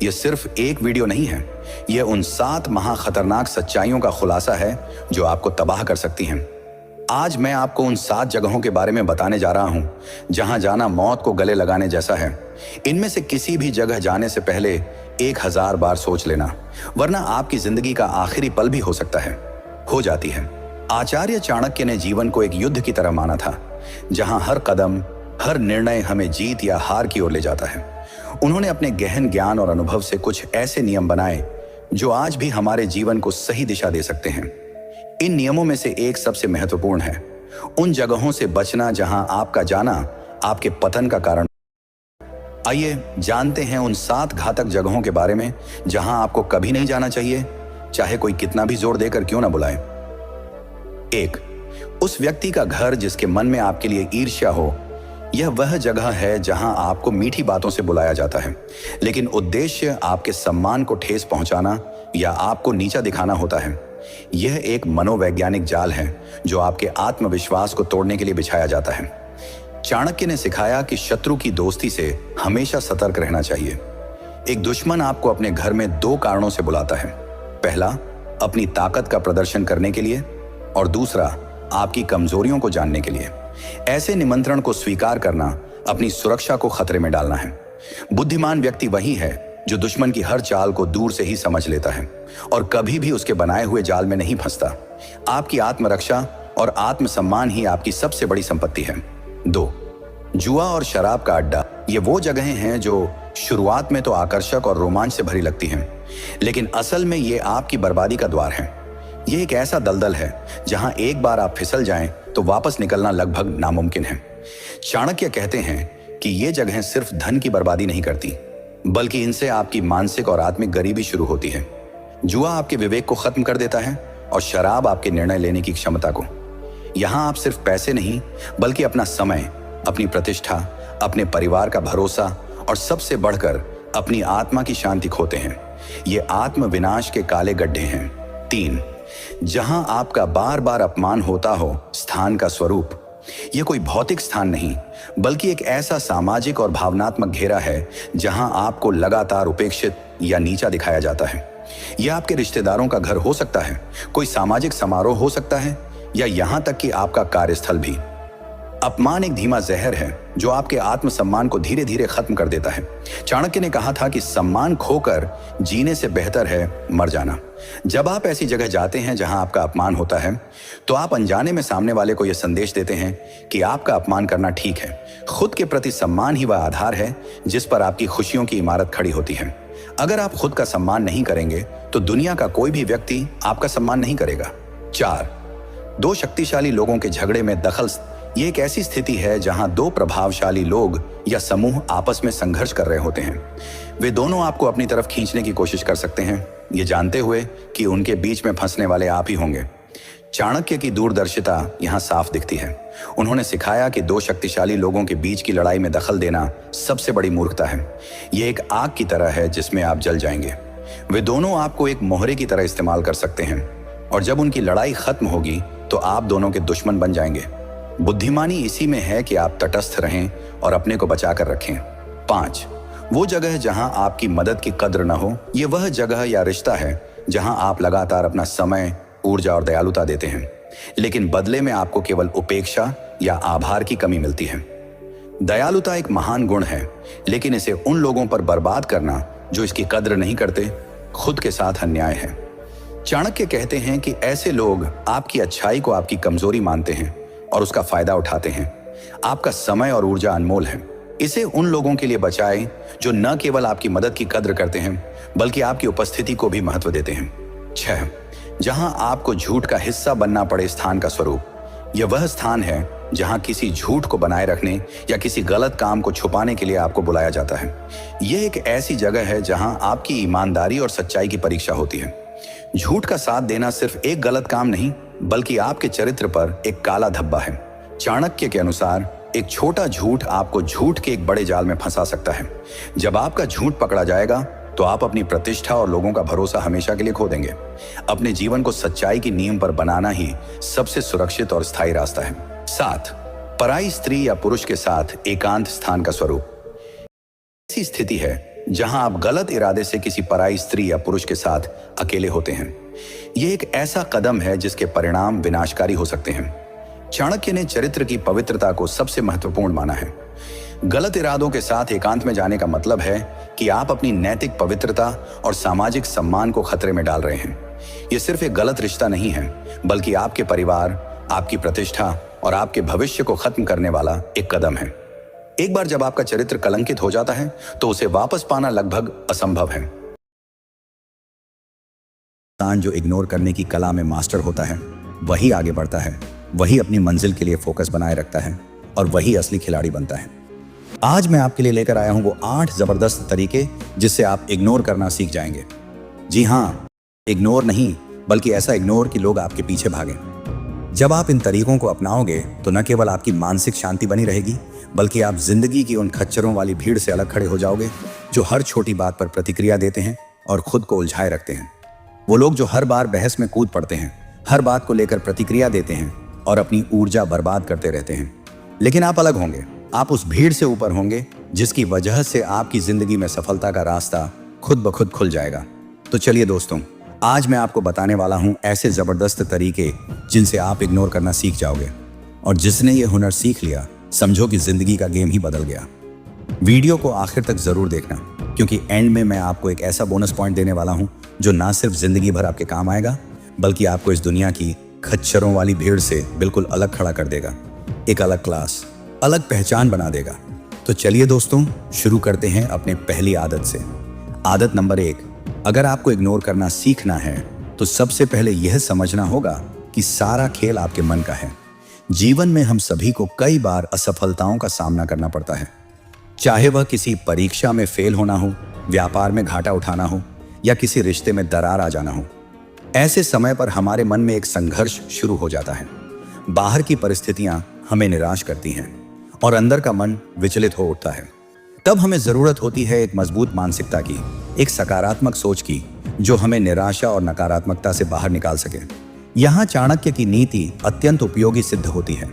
यह सिर्फ एक वीडियो नहीं है, यह उन 7 महाखतरनाक सच्चाइयों का खुलासा है जो आपको तबाह कर सकती हैं। आज मैं आपको उन 7 जगहों के बारे में बताने जा रहा हूं जहां जाना मौत को गले लगाने जैसा है। इनमें से किसी भी जगह जाने से पहले 1000 बार सोच लेना, वरना आपकी जिंदगी का आखिरी पल भी हो सकता है, हो जाती है। आचार्य चाणक्य ने जीवन को एक युद्ध की तरह माना था, जहां हर कदम, हर निर्णय हमें जीत या हार की ओर ले जाता है। उन्होंने अपने गहन ज्ञान और अनुभव से कुछ ऐसे नियम बनाए जो आज भी हमारे जीवन को सही दिशा दे सकते हैं। इन नियमों में से एक सबसे महत्वपूर्ण है, उन जगहों से बचना जहां आपका जाना आपके पतन का कारण। आइए जानते हैं उन 7 घातक जगहों के बारे में जहां आपको कभी नहीं जाना चाहिए, चाहे कोई कितना भी जोर देकर क्यों ना बुलाए। 1, उस व्यक्ति का घर जिसके मन में आपके लिए ईर्ष्या हो। यह वह जगह है जहां आपको मीठी बातों से बुलाया जाता है, लेकिन उद्देश्य आपके सम्मान को ठेस पहुंचाना या आपको नीचा दिखाना होता है। यह एक मनोवैज्ञानिक जाल है जो आपके आत्मविश्वास को तोड़ने के लिए बिछाया जाता है। चाणक्य ने सिखाया कि शत्रु की दोस्ती से हमेशा सतर्क रहना चाहिए। एक दुश्मन आपको अपने घर में 2 कारणों से बुलाता है। पहला, अपनी ताकत का प्रदर्शन करने के लिए, और दूसरा, आपकी कमजोरियों को जानने के लिए। ऐसे निमंत्रण को स्वीकार करना अपनी सुरक्षा को खतरे में डालना है। बुद्धिमान व्यक्ति वही है जो दुश्मन की हर चाल को दूर से ही समझ लेता है और कभी भी उसके बनाए हुए जाल में नहीं फंसता। आपकी आत्मरक्षा और आत्मसम्मान ही आपकी सबसे बड़ी संपत्ति है। 2, जुआ और शराब का अड्डा। ये वो जगहें हैं जो शुरुआत में तो आकर्षक और रोमांच से भरी लगती हैं, लेकिन असल में ये आपकी बर्बादी का द्वार है। ये एक ऐसा दलदल है जहां एक बार आप फिसल जाएं तो वापस निकलना लगभग नामुमकिन है। चाणक्य कहते हैं कि ये जगहें सिर्फ धन की बर्बादी नहीं करती, बल्कि इनसे आपकी मानसिक और आत्मिक गरीबी शुरू होती है। जुआ आपके विवेक को खत्म कर देता है और शराब आपके निर्णय लेने की क्षमता को। यहां आप सिर्फ पैसे नहीं, बल्कि अपना समय, अपनी प्रतिष्ठा, अपने परिवार का भरोसा और सबसे बढ़कर अपनी आत्मा की शांति खोते हैं। ये आत्म विनाश के काले गड्ढे हैं। 3, जहां आपका बार बार अपमान होता हो स्थान का स्वरूप। यह कोई भौतिक स्थान नहीं, बल्कि एक ऐसा सामाजिक और भावनात्मक घेरा है जहां आपको लगातार उपेक्षित या नीचा दिखाया जाता है। यह आपके रिश्तेदारों का घर हो सकता है, कोई सामाजिक समारोह हो सकता है, या यहां तक कि आपका कार्यस्थल भी। अपमान एक धीमा जहर है जो आपके आत्मसम्मान को धीरे धीरे खत्म कर देता है। चाणक्य ने कहा था कि सम्मान खोकर जीने से बेहतर है मर जाना। जब आप ऐसी जगह जाते हैं जहां आपका अपमान होता है, तो आप अनजाने में सामने वाले को यह संदेश देते हैं कि आपका अपमान करना ठीक है। खुद के प्रति सम्मान ही वह आधार है जिस पर आपकी खुशियों की इमारत खड़ी होती है। अगर आप खुद का सम्मान नहीं करेंगे तो दुनिया का कोई भी व्यक्ति आपका सम्मान नहीं करेगा। 4, दो शक्तिशाली लोगों के झगड़े में दखल ये एक ऐसी स्थिति है जहां दो प्रभावशाली लोग या समूह आपस में संघर्ष कर रहे होते हैं। वे दोनों आपको अपनी तरफ खींचने की कोशिश कर सकते हैं, ये जानते हुए कि उनके बीच में फंसने वाले आप ही होंगे। चाणक्य की दूरदर्शिता यहाँ साफ दिखती है। उन्होंने सिखाया कि दो शक्तिशाली लोगों के बीच की लड़ाई में दखल देना सबसे बड़ी मूर्खता है। ये एक आग की तरह है जिसमें आप जल जाएंगे। वे दोनों आपको एक मोहरे की तरह इस्तेमाल कर सकते हैं और जब उनकी लड़ाई खत्म होगी तो आप दोनों के दुश्मन बन जाएंगे। बुद्धिमानी इसी में है कि आप तटस्थ रहें और अपने को बचा कर रखें। 5. वो जगह जहां आपकी मदद की कद्र न हो, ये वह जगह या रिश्ता है जहां आप लगातार अपना समय, ऊर्जा और दयालुता देते हैं, लेकिन बदले में आपको केवल उपेक्षा या आभार की कमी मिलती है। दयालुता एक महान गुण है, लेकिन इसे उन लोगों पर बर्बाद करना जो इसकी कद्र नहीं करते, खुद के साथ अन्याय है। चाणक्य कहते हैं कि ऐसे लोग आपकी अच्छाई को आपकी कमजोरी मानते हैं और उसका फायदा उठाते हैं। आपका समय और ऊर्जा अनमोल है। इसे उन लोगों के लिए बचाएं जो न केवल आपकी मदद की कद्र करते हैं बल्कि आपकी उपस्थिति को भी महत्व देते हैं। 6. जहां आपको झूठ का हिस्सा बनना पड़े स्थान का स्वरूप। यह वह स्थान है जहां किसी झूठ को बनाए रखने या किसी गलत काम को छुपाने के लिए आपको बुलाया जाता है। यह एक ऐसी जगह है जहां आपकी ईमानदारी और सच्चाई की परीक्षा होती है। झूठ का साथ देना सिर्फ एक गलत काम नहीं बल्कि आपके चरित्र पर एक काला धब्बा है। चाणक्य के अनुसार एक छोटा झूठ आपको झूठ के एक बड़े जाल में फंसा सकता है। जब आपका झूठ पकड़ा जाएगा तो आप अपनी प्रतिष्ठा और लोगों का भरोसा हमेशा के लिए खो देंगे। अपने जीवन को सच्चाई की नींव पर बनाना ही सबसे सुरक्षित और स्थायी रास्ता है। 7. पराई स्त्री या पुरुष के साथ एकांत स्थान का स्वरूप। ऐसी स्थिति है जहां आप गलत इरादे से किसी पराई स्त्री या पुरुष के साथ अकेले होते हैं। यह एक ऐसा कदम है जिसके परिणाम विनाशकारी हो सकते हैं। चाणक्य ने चरित्र की पवित्रता को सबसे महत्वपूर्ण माना है। गलत इरादों के साथ एकांत में जाने का मतलब है कि आप अपनी नैतिक पवित्रता और सामाजिक सम्मान को खतरे में डाल रहे हैं। यह सिर्फ एक गलत रिश्ता नहीं है बल्कि आपके परिवार, आपकी प्रतिष्ठा और आपके भविष्य को खत्म करने वाला एक कदम है। एक बार जब आपका चरित्र कलंकित हो जाता है तो उसे वापस पाना लगभग असंभव है। इंसान जो इग्नोर करने की कला में मास्टर होता है वही आगे बढ़ता है, वही अपनी मंजिल के लिए फोकस बनाए रखता है और वही असली खिलाड़ी बनता है। आज मैं आपके लिए लेकर आया हूं वो 8 जबरदस्त तरीके जिससे आप इग्नोर करना सीख जाएंगे। जी हाँ, इग्नोर नहीं बल्कि ऐसा इग्नोर कि लोग आपके पीछे भागें। जब आप इन तरीकों को अपनाओगे तो न केवल आपकी मानसिक शांति बनी रहेगी बल्कि आप जिंदगी की उन खच्चरों वाली भीड़ से अलग खड़े हो जाओगे जो हर छोटी बात पर प्रतिक्रिया देते हैं और खुद को उलझाए रखते हैं। वो लोग जो हर बार बहस में कूद पड़ते हैं, हर बात को लेकर प्रतिक्रिया देते हैं और अपनी ऊर्जा बर्बाद करते रहते हैं। लेकिन आप अलग होंगे। आप उस भीड़ से ऊपर होंगे जिसकी वजह से आपकी जिंदगी में सफलता का रास्ता खुद ब खुद खुल जाएगा। तो चलिए दोस्तों, आज मैं आपको बताने वाला हूं ऐसे जबरदस्त तरीके जिनसे आप इग्नोर करना सीख जाओगे और जिसने ये हुनर सीख लिया समझो कि जिंदगी का गेम ही बदल गया। वीडियो को आखिर तक जरूर देखना क्योंकि एंड में मैं आपको एक ऐसा बोनस पॉइंट देने वाला हूं जो ना सिर्फ जिंदगी भर आपके काम आएगा बल्कि आपको इस दुनिया की खच्चरों वाली भीड़ से बिल्कुल अलग खड़ा कर देगा। एक अलग क्लास, अलग पहचान बना देगा। तो चलिए दोस्तों, शुरू करते हैं अपने पहली आदत से। आदत नंबर 1, अगर आपको इग्नोर करना सीखना है तो सबसे पहले यह समझना होगा कि सारा खेल आपके मन का है। जीवन में हम सभी को कई बार असफलताओं का सामना करना पड़ता है, चाहे वह किसी परीक्षा में फेल होना हो, व्यापार में घाटा उठाना हो या किसी रिश्ते में दरार आ जाना हो। ऐसे समय पर हमारे मन में एक संघर्ष शुरू हो जाता है। बाहर की परिस्थितियां हमें निराश करती हैं और अंदर का मन विचलित हो उठता है। तब हमें जरूरत होती है एक मजबूत मानसिकता की, एक सकारात्मक सोच की जो हमें निराशा और नकारात्मकता से बाहर निकाल सके। यहाँ चाणक्य की नीति अत्यंत उपयोगी सिद्ध होती है।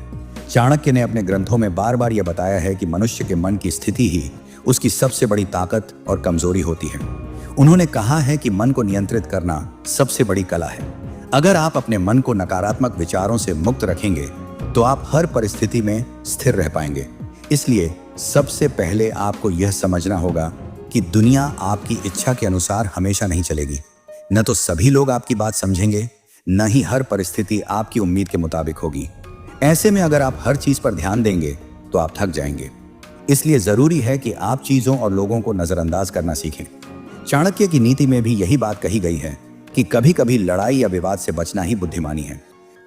चाणक्य ने अपने ग्रंथों में बार बार यह बताया है कि मनुष्य के मन की स्थिति ही उसकी सबसे बड़ी ताकत और कमजोरी होती है। उन्होंने कहा है कि मन को नियंत्रित करना सबसे बड़ी कला है। अगर आप अपने मन को नकारात्मक विचारों से मुक्त रखेंगे तो आप हर परिस्थिति में स्थिर रह पाएंगे। इसलिए सबसे पहले आपको यह समझना होगा कि दुनिया आपकी इच्छा के अनुसार हमेशा नहीं चलेगी। न तो सभी लोग आपकी बात समझेंगे, न ही हर परिस्थिति आपकी उम्मीद के मुताबिक होगी। ऐसे में अगर आप हर चीज पर ध्यान देंगे तो आप थक जाएंगे। इसलिए जरूरी है कि आप चीजों और लोगों को नजरअंदाज करना सीखें। चाणक्य की नीति में भी यही बात कही गई है कि कभी कभी लड़ाई या विवाद से बचना ही बुद्धिमानी है।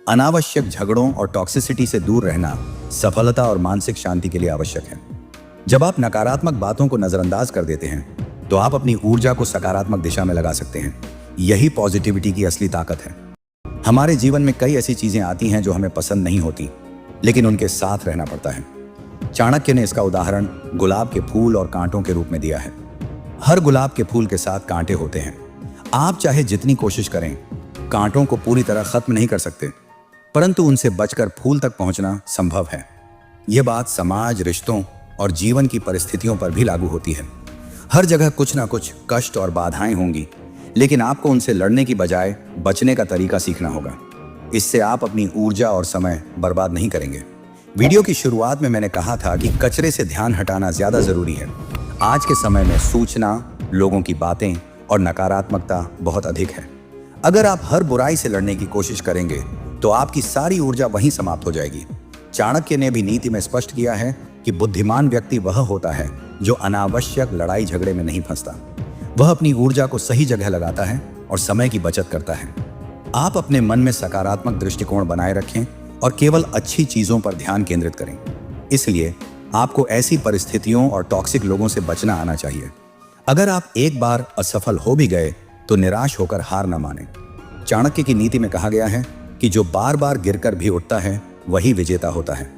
अनावश्यक झगड़ों और टॉक्सिसिटी से दूर रहना सफलता और मानसिक शांति के लिए आवश्यक है। जब आप नकारात्मक बातों को नजरअंदाज कर देते हैं तो आप अपनी ऊर्जा को सकारात्मक दिशा में लगा सकते हैं। यही पॉजिटिविटी की असली ताकत है। हमारे जीवन में कई ऐसी चीजें आती हैं जो हमें पसंद नहीं होती, लेकिन उनके साथ रहना पड़ता है। चाणक्य ने इसका उदाहरण गुलाब के फूल और कांटों के रूप में दिया है। हर गुलाब के फूल के साथ कांटे होते हैं। आप चाहे जितनी कोशिश करें, कांटों को पूरी तरह खत्म नहीं कर सकते, परंतु उनसे बचकर फूल तक पहुंचना संभव है। यह बात समाज, रिश्तों और जीवन की परिस्थितियों पर भी लागू होती है। हर जगह कुछ ना कुछ कष्ट और बाधाएं होंगी, लेकिन आपको उनसे लड़ने की बजाय बचने का तरीका सीखना होगा। इससे आप अपनी ऊर्जा और समय बर्बाद नहीं करेंगे। वीडियो की शुरुआत में मैंने कहा था कि कचरे से ध्यान हटाना ज्यादा जरूरी है। आज के समय में सूचना, लोगों की बातें और नकारात्मकता बहुत अधिक है। अगर आप हर बुराई से लड़ने की कोशिश करेंगे तो आपकी सारी ऊर्जा वहीं समाप्त हो जाएगी। चाणक्य ने भी नीति में स्पष्ट किया है कि बुद्धिमान व्यक्ति वह होता है जो अनावश्यक लड़ाई झगड़े में नहीं फंसता। वह अपनी ऊर्जा को सही जगह लगाता है और समय की बचत करता है। आप अपने मन में सकारात्मक दृष्टिकोण बनाए रखें और केवल अच्छी चीजों पर ध्यान केंद्रित करें। इसलिए आपको ऐसी परिस्थितियों और टॉक्सिक लोगों से बचना आना चाहिए। अगर आप एक बार असफल हो भी गए तो निराश होकर हार न मानें। चाणक्य की नीति में कहा गया है कि जो बार बार गिरकर भी उठता है वही विजेता होता है।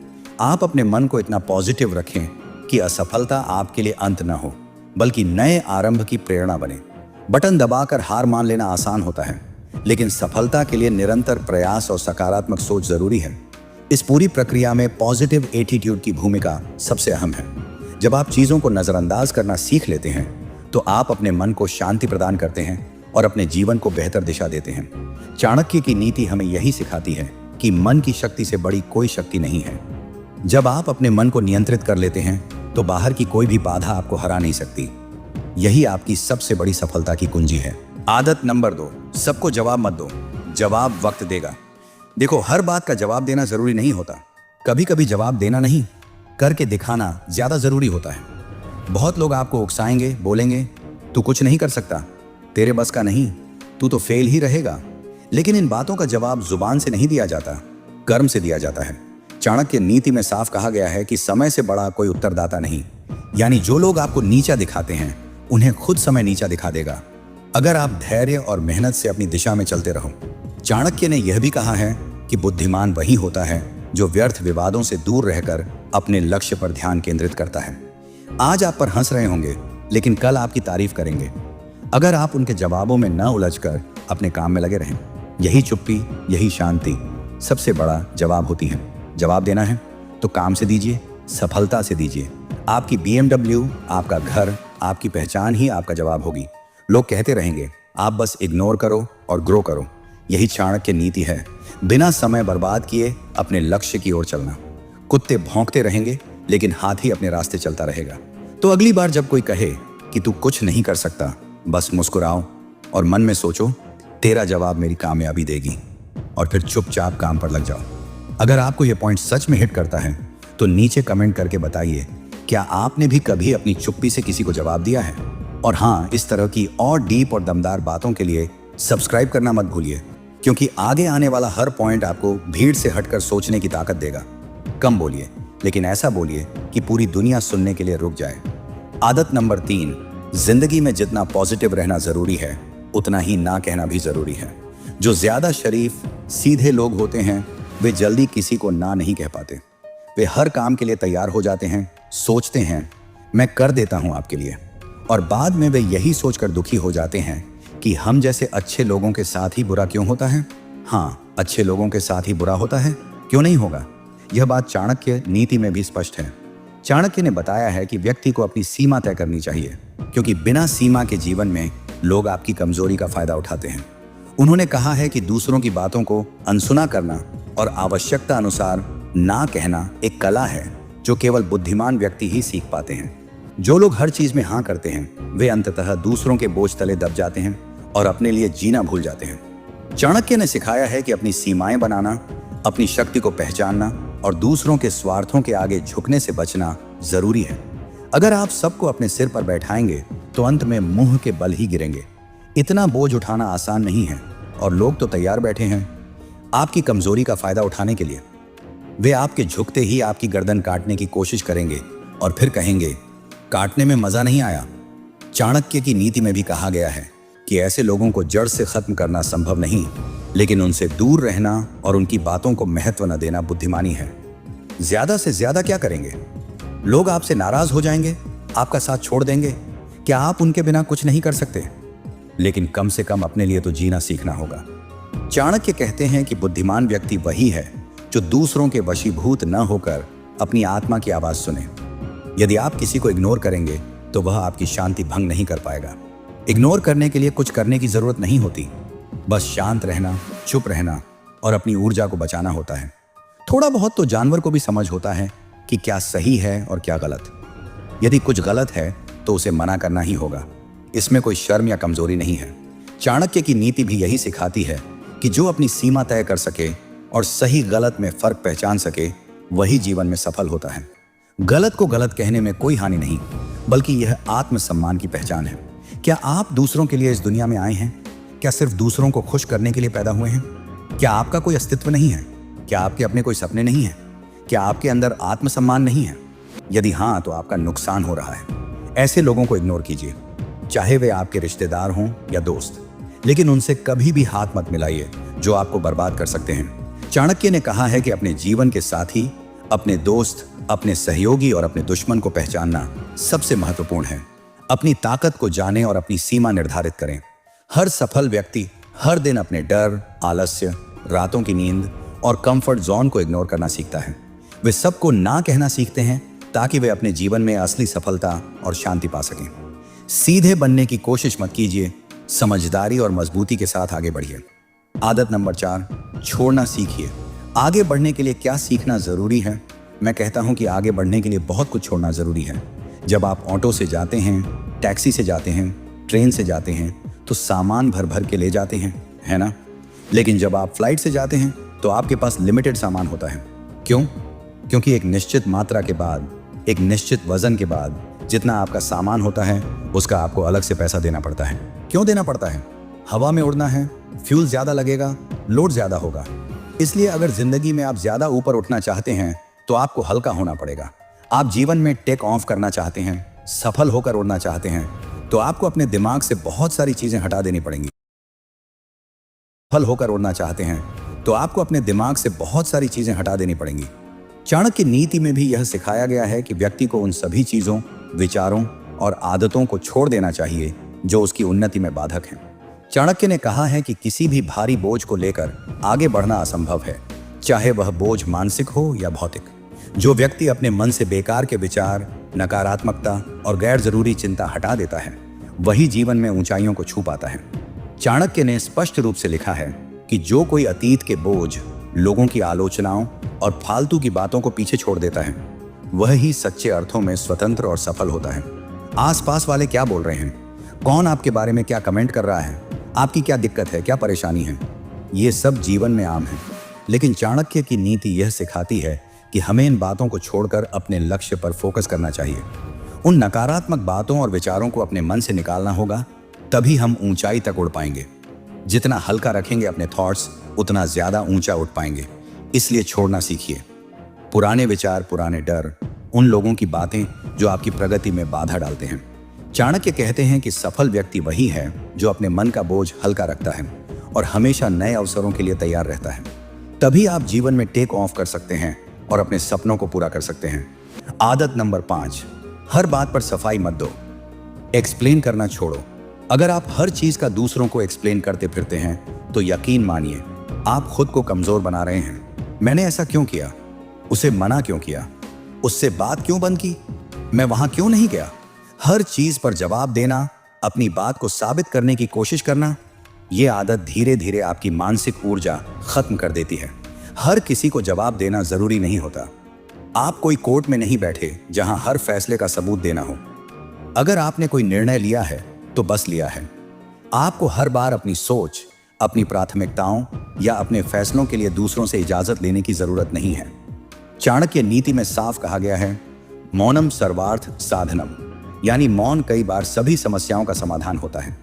आप अपने मन को इतना पॉजिटिव रखें कि असफलता आपके लिए अंत न हो, बल्कि नए आरंभ की प्रेरणा बने। बटन दबाकर हार मान लेना आसान होता है, लेकिन सफलता के लिए निरंतर प्रयास और सकारात्मक सोच जरूरी है। इस पूरी प्रक्रिया में पॉजिटिव एटीट्यूड की भूमिका सबसे अहम है। जब आप चीजों को नजरअंदाज करना सीख लेते हैं तो आप अपने मन को शांति प्रदान करते हैं और अपने जीवन को बेहतर दिशा देते हैं। चाणक्य की नीति हमें यही सिखाती है कि मन की शक्ति से बड़ी कोई शक्ति नहीं है। जब आप अपने मन को नियंत्रित कर लेते हैं तो बाहर की कोई भी बाधा आपको हरा नहीं सकती। यही आपकी सबसे बड़ी सफलता की कुंजी है। आदत नंबर 2, सबको जवाब मत दो, जवाब वक्त देगा। देखो, हर बात का जवाब देना जरूरी नहीं होता। कभी कभी जवाब देना नहीं, करके दिखाना ज्यादा जरूरी होता है। बहुत लोग आपको उकसाएंगे, बोलेंगे तू कुछ नहीं कर सकता, तेरे बस का नहीं, तू तो फेल ही रहेगा। लेकिन इन बातों का जवाब जुबान से नहीं दिया जाता, कर्म से दिया जाता है। चाणक्य नीति में साफ कहा गया है कि समय से बड़ा कोई उत्तरदाता नहीं। यानी जो लोग आपको नीचा दिखाते हैं उन्हें खुद समय नीचा दिखा देगा, अगर आप धैर्य और मेहनत से अपनी दिशा में चलते रहो। चाणक्य ने यह भी कहा है कि बुद्धिमान वही होता है जो व्यर्थ विवादों से दूर रहकर अपने लक्ष्य पर ध्यान केंद्रित करता है। आज आप पर हंस रहे होंगे, लेकिन कल आपकी तारीफ करेंगे अगर आप उनके जवाबों में न उलझकर अपने काम में लगे रहें। यही चुप्पी, यही शांति सबसे बड़ा जवाब होती है। जवाब देना है तो काम से दीजिए, सफलता से दीजिए। आपकी BMW, आपका घर, आपकी पहचान ही आपका जवाब होगी। लोग कहते रहेंगे, आप बस इग्नोर करो और ग्रो करो। यही चाणक्य नीति है, बिना समय बर्बाद किए अपने लक्ष्य की ओर चलना। कुत्ते भौंकते रहेंगे लेकिन हाथी अपने रास्ते चलता रहेगा। तो अगली बार जब कोई कहे कि तू कुछ नहीं कर सकता, बस मुस्कुराओ और मन में सोचो, तेरा जवाब मेरी कामयाबी देगी, और फिर चुपचाप काम पर लग जाओ। अगर आपको यह पॉइंट सच में हिट करता है तो नीचे कमेंट करके बताइए, क्या आपने भी कभी अपनी चुप्पी से किसी को जवाब दिया है? और हाँ, इस तरह की और डीप और दमदार बातों के लिए सब्सक्राइब करना मत भूलिए, क्योंकि आगे आने वाला हर पॉइंट आपको भीड़ से हटकर सोचने की ताकत देगा। कम बोलिए, लेकिन ऐसा बोलिए कि पूरी दुनिया सुनने के लिए रुक जाए। आदत नंबर 3, जिंदगी में जितना पॉजिटिव रहना जरूरी है उतना ही ना कहना भी जरूरी है। जो ज्यादा शरीफ, सीधे लोग होते हैं वे जल्दी किसी को ना नहीं कह पाते। वे हर काम के लिए तैयार हो जाते हैं, सोचते हैं मैं कर देता हूं आपके लिए, और बाद में वे यही सोचकर दुखी हो जाते हैं कि हम जैसे अच्छे लोगों के साथ ही बुरा क्यों होता है। हाँ, अच्छे लोगों के साथ ही बुरा होता है, क्यों नहीं होगा। यह बात चाणक्य नीति में भी स्पष्ट है। चाणक्य ने बताया है कि व्यक्ति को अपनी सीमा तय करनी चाहिए, क्योंकि बिना सीमा के जीवन में लोग आपकी कमजोरी का फायदा उठाते हैं। उन्होंने कहा है कि दूसरों की बातों को अनसुना करना और आवश्यकता अनुसार ना कहना एक कला है जो केवल बुद्धिमान व्यक्ति ही सीख पाते हैं। जो लोग हर चीज में हाँ करते हैं वे अंततः दूसरों के बोझ तले दब जाते हैं और अपने लिए जीना भूल जाते हैं। चाणक्य ने सिखाया है कि अपनी सीमाएं बनाना, अपनी शक्ति को पहचानना और दूसरों के स्वार्थों के आगे झुकने से बचना जरूरी है। अगर आप सबको अपने सिर पर बैठाएंगे तो अंत में मुंह के बल ही गिरेंगे। इतना बोझ उठाना आसान नहीं है और लोग तो तैयार बैठे हैं। आपकी कमजोरी का फायदा उठाने के लिए। वे आपके झुकते ही आपकी गर्दन काटने की कोशिश करेंगे और फिर कहेंगे, काटने में मजा नहीं आया। चाणक्य की नीति में भी कहा गया है कि ऐसे लोगों को जड़ से खत्म करना संभव नहीं, लेकिन उनसे दूर रहना और उनकी बातों को महत्व न देना बुद्धिमानी है। ज्यादा से ज्यादा क्या करेंगे? लोग आपसे नाराज हो जाएंगे, आपका साथ छोड़ देंगे। क्या आप उनके बिना कुछ नहीं कर सकते? लेकिन कम से कम अपने लिए तो जीना सीखना होगा। चाणक्य कहते हैं कि बुद्धिमान व्यक्ति वही है जो दूसरों के वशीभूत न होकर अपनी आत्मा की आवाज सुने। यदि आप किसी को इग्नोर करेंगे तो वह आपकी शांति भंग नहीं कर पाएगा। इग्नोर करने के लिए कुछ करने की जरूरत नहीं होती, बस शांत रहना, चुप रहना और अपनी ऊर्जा को बचाना होता है। थोड़ा बहुत तो जानवर को भी समझ होता है कि क्या सही है और क्या गलत। यदि कुछ गलत है तो उसे मना करना ही होगा। इसमें कोई शर्म या कमजोरी नहीं है। चाणक्य की नीति भी यही सिखाती है कि जो अपनी सीमा तय कर सके और सही गलत में फर्क पहचान सके, वही जीवन में सफल होता है। गलत को गलत कहने में कोई हानि नहीं, बल्कि यह आत्मसम्मान की पहचान है। क्या आप दूसरों के लिए इस दुनिया में आए हैं? क्या सिर्फ दूसरों को खुश करने के लिए पैदा हुए हैं? क्या आपका कोई अस्तित्व नहीं है? क्या आपके अपने कोई सपने नहीं हैं? क्या आपके अंदर आत्मसम्मान नहीं है? यदि हाँ, तो आपका नुकसान हो रहा है। ऐसे लोगों को इग्नोर कीजिए, चाहे वे आपके रिश्तेदार हों या दोस्त, लेकिन उनसे कभी भी हाथ मत मिलाइए जो आपको बर्बाद कर सकते हैं। चाणक्य ने कहा है कि अपने जीवन के साथी, अपने दोस्त, अपने सहयोगी और अपने दुश्मन को पहचानना सबसे महत्वपूर्ण है। अपनी ताकत को जानें और अपनी सीमा निर्धारित करें। हर सफल व्यक्ति हर दिन अपने डर, आलस्य, रातों की नींद और कंफर्ट जोन को इग्नोर करना सीखता है। वे सबको ना कहना सीखते हैं ताकि वे अपने जीवन में असली सफलता और शांति पा सकें। सीधे बनने की कोशिश मत कीजिए, समझदारी और मजबूती के साथ आगे बढ़िए। आदत नंबर 4, छोड़ना सीखिए। आगे बढ़ने के लिए क्या सीखना जरूरी है? मैं कहता हूं कि आगे बढ़ने के लिए बहुत कुछ छोड़ना जरूरी है। जब आप ऑटो से जाते हैं, टैक्सी से जाते हैं, ट्रेन से जाते हैं, तो सामान भर भर के ले जाते हैं, है ना? लेकिन जब आप फ्लाइट से जाते हैं तो आपके पास लिमिटेड सामान होता है। क्यों? क्योंकि एक निश्चित मात्रा के बाद, एक निश्चित वजन के बाद जितना आपका सामान होता है, उसका आपको अलग से पैसा देना पड़ता है। क्यों देना पड़ता है? हवा में उड़ना है, फ्यूल ज्यादा लगेगा, लोड ज्यादा होगा। इसलिए अगर जिंदगी में आप ज्यादा ऊपर उठना चाहते हैं तो आपको हल्का होना पड़ेगा। आप जीवन में टेक ऑफ करना चाहते हैं, सफल होकर उड़ना चाहते हैं, तो आपको अपने दिमाग से बहुत सारी चीजें हटा देनी पड़ेंगी। सफल होकर उड़ना चाहते हैं तो आपको अपने दिमाग से बहुत सारी चीजें हटा देनी पड़ेंगी। चाणक्य की नीति में भी यह सिखाया गया है कि व्यक्ति को उन सभी चीजों, विचारों और आदतों को छोड़ देना चाहिए जो उसकी उन्नति में बाधक हैं। चाणक्य ने कहा है कि किसी भी भारी बोझ को लेकर आगे बढ़ना असंभव है, चाहे वह बोझ मानसिक हो या भौतिक। जो व्यक्ति अपने मन से बेकार के विचार, नकारात्मकता और गैर जरूरी चिंता हटा देता है, वही जीवन में ऊंचाइयों को छू पाता है। चाणक्य ने स्पष्ट रूप से लिखा है कि जो कोई अतीत के बोझ, लोगों की आलोचनाओं और फालतू की बातों को पीछे छोड़ देता है, वह ही सच्चे अर्थों में स्वतंत्र और सफल होता है। आसपास वाले क्या बोल रहे हैं, कौन आपके बारे में क्या कमेंट कर रहा है, आपकी क्या दिक्कत है, क्या परेशानी है, ये सब जीवन में आम है। लेकिन चाणक्य की नीति यह सिखाती है कि हमें इन बातों को छोड़कर अपने लक्ष्य पर फोकस करना चाहिए। उन नकारात्मक बातों और विचारों को अपने मन से निकालना होगा, तभी हम ऊंचाई तक उड़ पाएंगे। जितना हल्का रखेंगे अपने थॉट्स, उतना ज्यादा ऊंचा उठ पाएंगे। इसलिए छोड़ना सीखिए। पुराने विचार, पुराने डर, उन लोगों की बातें जो आपकी प्रगति में बाधा डालते हैं। चाणक्य कहते हैं कि सफल व्यक्ति वही है जो अपने मन का बोझ हल्का रखता है और हमेशा नए अवसरों के लिए तैयार रहता है। तभी आप जीवन में टेक ऑफ कर सकते हैं और अपने सपनों को पूरा कर सकते हैं। आदत नंबर 5, हर बात पर सफाई मत दो। एक्सप्लेन करना छोड़ो। अगर आप हर चीज का दूसरों को एक्सप्लेन करते फिरते हैं तो यकीन मानिए आप खुद को कमजोर बना रहे हैं। मैंने ऐसा क्यों किया, उसे मना क्यों किया, उससे बात क्यों बंद की, मैं वहां क्यों नहीं गया। हर चीज पर जवाब देना, अपनी बात को साबित करने की कोशिश करना, यह आदत धीरे धीरे आपकी मानसिक ऊर्जा खत्म कर देती है। हर किसी को जवाब देना जरूरी नहीं होता। आप कोई कोर्ट में नहीं बैठे जहां हर फैसले का सबूत देना हो। अगर आपने कोई निर्णय लिया है तो बस लिया है। आपको हर बार अपनी सोच, अपनी प्राथमिकताओं या अपने फैसलों के लिए दूसरों से इजाजत लेने की जरूरत नहीं है। चाणक्य नीति में साफ कहा गया है, मौनम सर्वार्थ साधनम, यानी मौन कई बार सभी समस्याओं का समाधान होता है।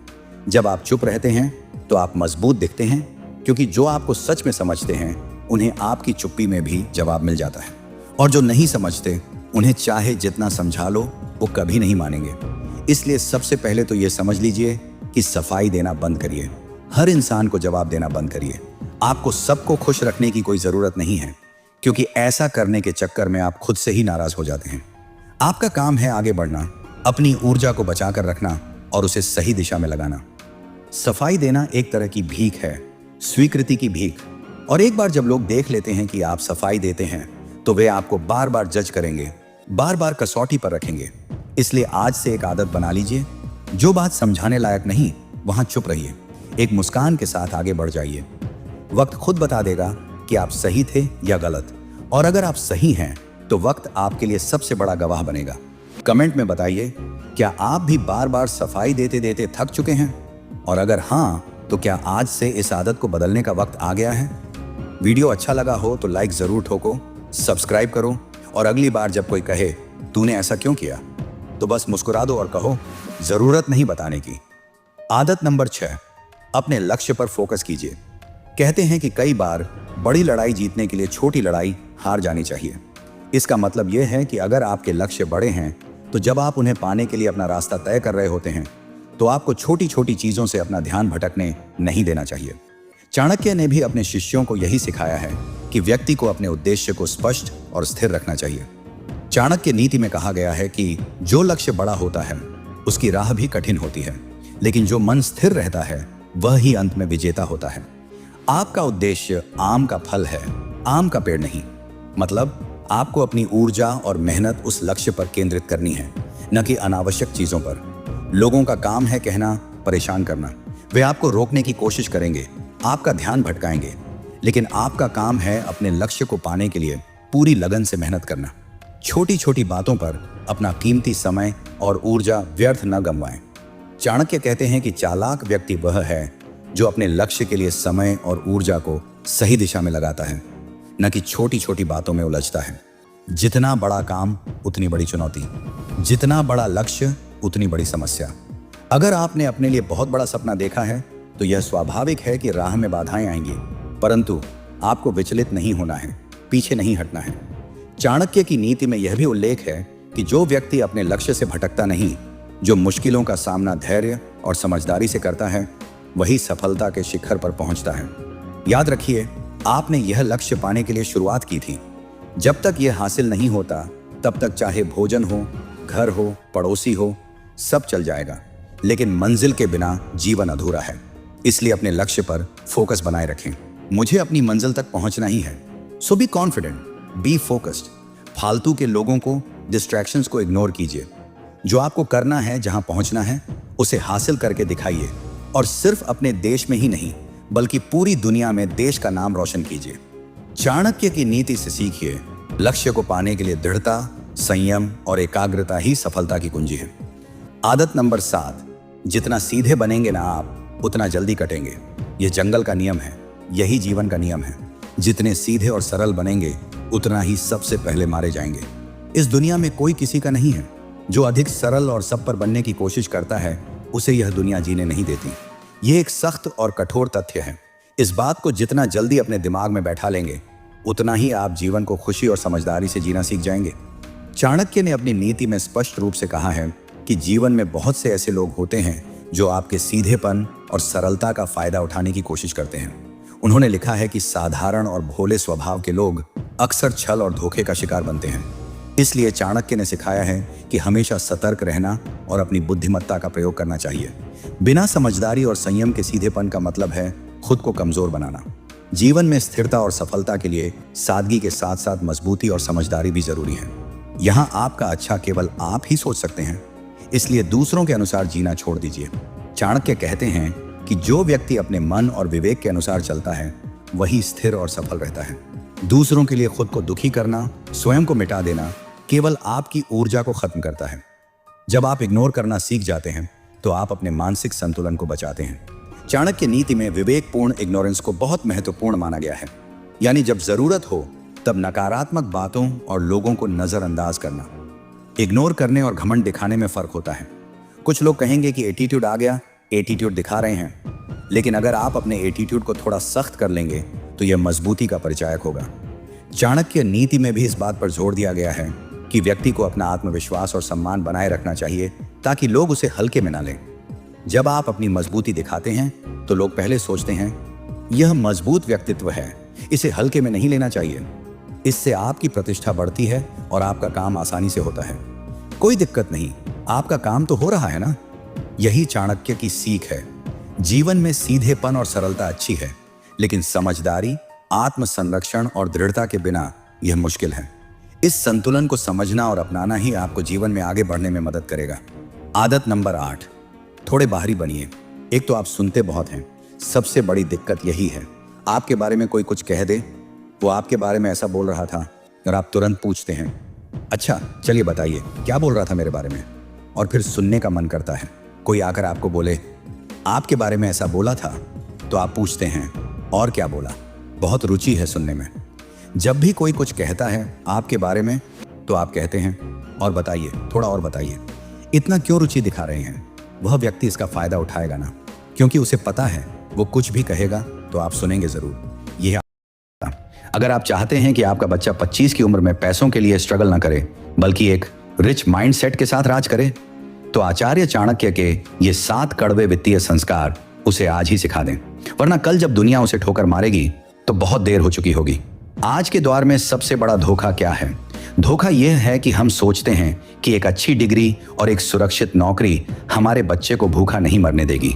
जब आप चुप रहते हैं तो आप मजबूत दिखते हैं, क्योंकि जो आपको सच में समझते हैं उन्हें आपकी चुप्पी में भी जवाब मिल जाता है, और जो नहीं समझते उन्हें चाहे जितना समझा लो वो कभी नहीं मानेंगे। इसलिए सबसे पहले तो ये समझ लीजिए कि सफाई देना बंद करिए, हर इंसान को जवाब देना बंद करिए। आपको सबको खुश रखने की कोई जरूरत नहीं है, क्योंकि ऐसा करने के चक्कर में आप खुद से ही नाराज हो जाते हैं। आपका काम है आगे बढ़ना, अपनी ऊर्जा को बचाकर रखना और उसे सही दिशा में लगाना। सफाई देना एक तरह की भीख है, स्वीकृति की भीख। और एक बार जब लोग देख लेते हैं कि आप सफाई देते हैं तो वे आपको बार बार जज करेंगे, बार बार कसौटी पर रखेंगे। इसलिए आज से एक आदत बना लीजिए, जो बात समझाने लायक नहीं वहां चुप रहिए, एक मुस्कान के साथ आगे बढ़ जाइए। वक्त खुद बता देगा कि आप सही थे या गलत, और अगर आप सही हैं तो वक्त आपके लिए सबसे बड़ा गवाह बनेगा। कमेंट में बताइए, क्या आप भी बार बार सफाई देते देते थक चुके हैं? और अगर हाँ, तो क्या आज से इस आदत को बदलने का वक्त आ गया है? वीडियो अच्छा लगा हो तो लाइक जरूर ठोको, सब्सक्राइब करो, और अगली बार जब कोई कहे तूने ऐसा क्यों किया, तो बस मुस्कुरा दो और कहो जरूरत नहीं बताने की। आदत नंबर 6, अपने लक्ष्य पर फोकस कीजिए। कहते हैं कि कई बार बड़ी लड़ाई जीतने के लिए छोटी लड़ाई हार जानी चाहिए। इसका मतलब यह है कि अगर आपके लक्ष्य बड़े हैं तो जब आप उन्हें पाने के लिए अपना रास्ता तय कर रहे होते हैं तो आपको छोटी छोटी चीजों से अपना ध्यान भटकने नहीं देना चाहिए। चाणक्य ने भी अपने शिष्यों को यही सिखाया है कि व्यक्ति को अपने उद्देश्य को स्पष्ट और स्थिर रखना चाहिए। चाणक्य नीति में कहा गया है कि जो लक्ष्य बड़ा होता है उसकी राह भी कठिन होती है, लेकिन जो मन स्थिर रहता है वह ही अंत में विजेता होता है। आपका उद्देश्य आम का फल है, आम का पेड़ नहीं। मतलब आपको अपनी ऊर्जा और मेहनत उस लक्ष्य पर केंद्रित करनी है, न कि अनावश्यक चीजों पर। लोगों का काम है कहना, परेशान करना। वे आपको रोकने की कोशिश करेंगे, आपका ध्यान भटकाएंगे, लेकिन आपका काम है अपने लक्ष्य को पाने के लिए पूरी लगन से मेहनत करना। छोटी छोटी बातों पर अपना कीमती समय और ऊर्जा व्यर्थ न गंवाएं। चाणक्य कहते हैं कि चालाक व्यक्ति वह है जो अपने लक्ष्य के लिए समय और ऊर्जा को सही दिशा में लगाता है, न कि छोटी छोटी बातों में उलझता है। जितना बड़ा काम उतनी बड़ी चुनौती, जितना बड़ा लक्ष्य उतनी बड़ी समस्या। अगर आपने अपने लिए बहुत बड़ा सपना देखा है तो यह स्वाभाविक है कि राह में बाधाएं आएंगी, परंतु आपको विचलित नहीं होना है, पीछे नहीं हटना है। चाणक्य की नीति में यह भी उल्लेख है कि जो व्यक्ति अपने लक्ष्य से भटकता नहीं, जो मुश्किलों का सामना धैर्य और समझदारी से करता है, वही सफलता के शिखर पर पहुंचता है। याद रखिए, आपने यह लक्ष्य पाने के लिए शुरुआत की थी। जब तक यह हासिल नहीं होता तब तक चाहे भोजन हो, घर हो, पड़ोसी हो, सब चल जाएगा, लेकिन मंजिल के बिना जीवन अधूरा है। इसलिए अपने लक्ष्य पर फोकस बनाए रखें। मुझे अपनी मंजिल तक पहुंचना ही है, सो बी कॉन्फिडेंट, बी फोकस्ड। फालतू के लोगों को, डिस्ट्रैक्शंस को इग्नोर कीजिए। जो आपको करना है, जहां पहुंचना है, उसे हासिल करके दिखाइए, और सिर्फ अपने देश में ही नहीं बल्कि पूरी दुनिया में देश का नाम रोशन कीजिए। चाणक्य की नीति से सीखिए, लक्ष्य को पाने के लिए दृढ़ता, संयम और एकाग्रता ही सफलता की कुंजी है। आदत नंबर 7, जितना सीधे बनेंगे ना आप उतना जल्दी कटेंगे। यह जंगल का नियम है, यही जीवन का नियम है। जितने सीधे और सरल बनेंगे उतना ही सबसे पहले मारे जाएंगे। इस दुनिया में कोई किसी का नहीं है। जो अधिक सरल और सब पर बनने की कोशिश करता है उसे यह दुनिया जीने नहीं देती। यह एक सख्त और कठोर तथ्य है। इस बात को जितना जल्दी अपने दिमाग में बैठा लेंगे उतना ही आप जीवन को खुशी और समझदारी से जीना सीख जाएंगे। चाणक्य ने अपनी नीति में स्पष्ट रूप से कहा है कि जीवन में बहुत से ऐसे लोग होते हैं जो आपके सीधेपन और सरलता का फायदा उठाने की कोशिश करते हैं। उन्होंने लिखा है कि साधारण और भोले स्वभाव के लोग अक्सर छल और धोखे का शिकार बनते हैं। इसलिए चाणक्य ने सिखाया है कि हमेशा सतर्क रहना और अपनी बुद्धिमत्ता का प्रयोग करना चाहिए। बिना समझदारी और संयम के सीधेपन का मतलब है खुद को कमजोर बनाना। जीवन में स्थिरता और सफलता के लिए सादगी के साथ साथ मजबूती और समझदारी भी जरूरी है। यहाँ आपका अच्छा केवल आप ही सोच सकते हैं, इसलिए दूसरों के अनुसार जीना छोड़ दीजिए। चाणक्य कहते हैं कि जो व्यक्ति अपने मन और विवेक के अनुसार चलता है वही स्थिर और सफल रहता है। दूसरों के लिए खुद को दुखी करना, स्वयं को मिटा देना केवल आपकी ऊर्जा को खत्म करता है। जब आप इग्नोर करना सीख जाते हैं तो आप अपने मानसिक संतुलन को बचाते हैं। चाणक्य नीति में विवेकपूर्ण इग्नोरेंस को बहुत महत्वपूर्ण माना गया है। यानी जब जरूरत हो तब नकारात्मक बातों और लोगों को नजरअंदाज करना। इग्नोर करने और घमंड दिखाने में फर्क होता है। कुछ लोग कहेंगे कि एटीट्यूड आ गया, एटीट्यूड दिखा रहे हैं, लेकिन अगर आप अपने एटीट्यूड को थोड़ा सख्त कर लेंगे तो यह मजबूती का परिचायक होगा। चाणक्य नीति में भी इस बात पर जोर दिया गया है कि व्यक्ति को अपना आत्मविश्वास और सम्मान बनाए रखना चाहिए ताकि लोग उसे हल्के में ना लें। जब आप अपनी मजबूती दिखाते हैं तो लोग पहले सोचते हैं यह मजबूत व्यक्तित्व है, इसे हल्के में नहीं लेना चाहिए। इससे आपकी प्रतिष्ठा बढ़ती है और आपका काम आसानी से होता है। कोई दिक्कत नहीं, आपका काम तो हो रहा है ना। यही चाणक्य की सीख है। जीवन में सीधेपन और सरलता अच्छी है, लेकिन समझदारी, आत्मसंरक्षण और दृढ़ता के बिना यह मुश्किल है। इस संतुलन को समझना और अपनाना ही आपको जीवन में आगे बढ़ने में मदद करेगा। आदत नंबर 8, थोड़े बाहरी बनिए। एक तो आप सुनते बहुत हैं, सबसे बड़ी दिक्कत यही है। आपके बारे में कोई कुछ कह दे, वो आपके बारे में ऐसा बोल रहा था, और आप तुरंत पूछते हैं अच्छा चलिए बताइए क्या बोल रहा था मेरे बारे में। और फिर सुनने का मन करता है। कोई आकर आपको बोले आपके बारे में ऐसा बोला था, तो आप पूछते हैं और क्या बोला। बहुत रुचि है सुनने में। जब भी कोई कुछ कहता है आपके बारे में तो आप कहते हैं और बताइए, थोड़ा और बताइए। इतना क्यों रुचि दिखा रहे हैं? वह व्यक्ति इसका फायदा उठाएगा ना, क्योंकि उसे पता है वो कुछ भी कहेगा तो आप सुनेंगे जरूर। यह अगर आप चाहते हैं कि आपका बच्चा 25 की उम्र में पैसों के लिए स्ट्रगल ना करे, बल्कि एक रिच माइंडसेट के साथ राज करे, तो आचार्य चाणक्य के ये 7 कड़वे वित्तीय संस्कार उसे आज ही सिखा दें, वरना कल जब दुनिया उसे ठोकर मारेगी तो बहुत देर हो चुकी होगी। आज के दौर में सबसे बड़ा धोखा क्या है? धोखा यह है कि हम सोचते हैं कि एक अच्छी डिग्री और एक सुरक्षित नौकरी हमारे बच्चे को भूखा नहीं मरने देगी।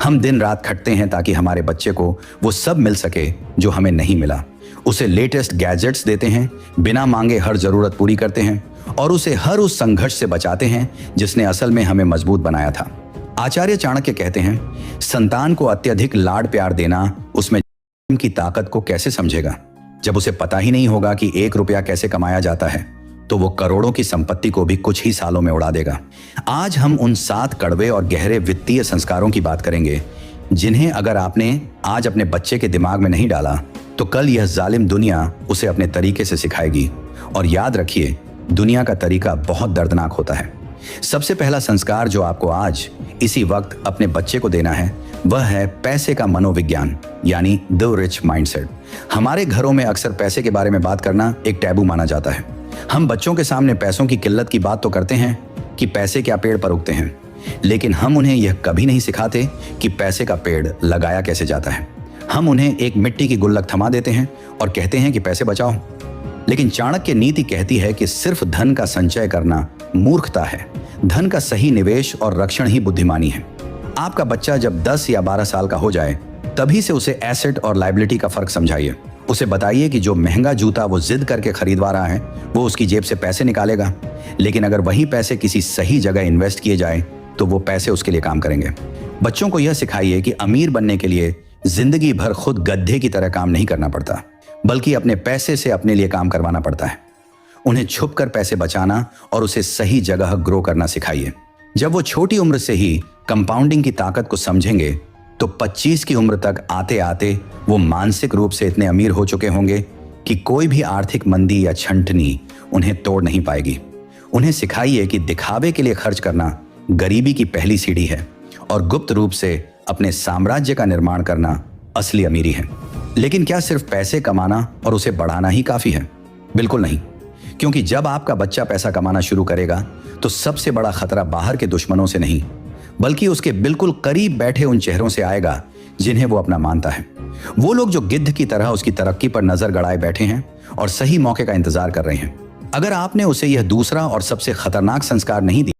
हम दिन रात खटते हैं ताकि हमारे बच्चे को वो सब मिल सके जो हमें नहीं मिला। उसे लेटेस्ट गैजेट्स देते हैं, बिना मांगे हर जरूरत पूरी करते हैं और उसे हर उस संघर्ष से बचाते हैं जिसने असल में हमें मजबूत बनाया था। आचार्य चाणक्य कहते हैं संतान को अत्यधिक लाड प्यार देना उसमें की ताकत को कैसे समझेगा। जब उसे पता ही नहीं होगा कि 1 रुपया कैसे कमाया जाता है तो वो करोड़ों की संपत्ति को भी कुछ ही सालों में उड़ा देगा। आज हम उन 7 कड़वे और गहरे वित्तीय संस्कारों की बात करेंगे जिन्हें अगर आपने आज अपने बच्चे के दिमाग में नहीं डाला तो कल यह जालिम दुनिया उसे अपने तरीके से सिखाएगी। और याद रखिए, दुनिया का तरीका बहुत दर्दनाक होता है। सबसे पहला संस्कार जो आपको आज इसी वक्त अपने बच्चे को देना है वह है पैसे का मनोविज्ञान, यानी द रिच माइंडसेट। हमारे घरों में अक्सर पैसे के बारे में बात करना एक टैबू माना जाता है। हम बच्चों के सामने पैसों की किल्लत की बात तो करते हैं कि पैसे क्या पेड़ पर उगते हैं, लेकिन हम उन्हें यह कभी नहीं सिखाते कि पैसे का पेड़ लगाया कैसे जाता है। हम उन्हें एक मिट्टी की गुल्लक थमा देते हैं और कहते हैं कि पैसे बचाओ। लेकिन चाणक्य नीति कहती है कि सिर्फ धन का संचय करना मूर्खता है। धन का सही निवेश और रक्षण ही बुद्धिमानी है। आपका बच्चा जब 10 या 12 साल का हो जाए तभी से उसे एसेट और लायबिलिटी का फर्क समझाइए। उसे बताइए कि जो महंगा जूता वो जिद करके खरीदवा रहा है वो उसकी जेब से पैसे निकालेगा, लेकिन अगर वही पैसे किसी सही जगह इन्वेस्ट किए जाए तो वो पैसे उसके लिए काम करेंगे। बच्चों को यह सिखाइए कि अमीर बनने के लिए जिंदगी भर खुद गधे की तरह काम नहीं करना पड़ता, बल्कि अपने पैसे से अपने लिए काम करवाना पड़ता है। उन्हें छुपकर पैसे बचाना और उसे सही जगह ग्रो करना सिखाइए। जब वो छोटी उम्र से ही कंपाउंडिंग की ताकत को समझेंगे तो 25 की उम्र तक आते आते वो मानसिक रूप से इतने अमीर हो चुके होंगे कि कोई भी आर्थिक मंदी या छंटनी उन्हें तोड़ नहीं पाएगी। उन्हें सिखाइए कि दिखावे के लिए खर्च करना गरीबी की पहली सीढ़ी है और गुप्त रूप से अपने साम्राज्य का निर्माण करना असली अमीरी है। लेकिन क्या सिर्फ पैसे कमाना और उसे बढ़ाना ही काफी है? बिल्कुल नहीं, क्योंकि जब आपका बच्चा पैसा कमाना शुरू करेगा तो सबसे बड़ा खतरा बाहर के दुश्मनों से नहीं, बल्कि उसके बिल्कुल करीब बैठे उन चेहरों से आएगा जिन्हें वो अपना मानता है। वो लोग जो गिद्ध की तरह उसकी तरक्की पर नजर गड़ाए बैठे हैं और सही मौके का इंतजार कर रहे हैं। अगर आपने उसे यह दूसरा और सबसे खतरनाक संस्कार नहीं दिया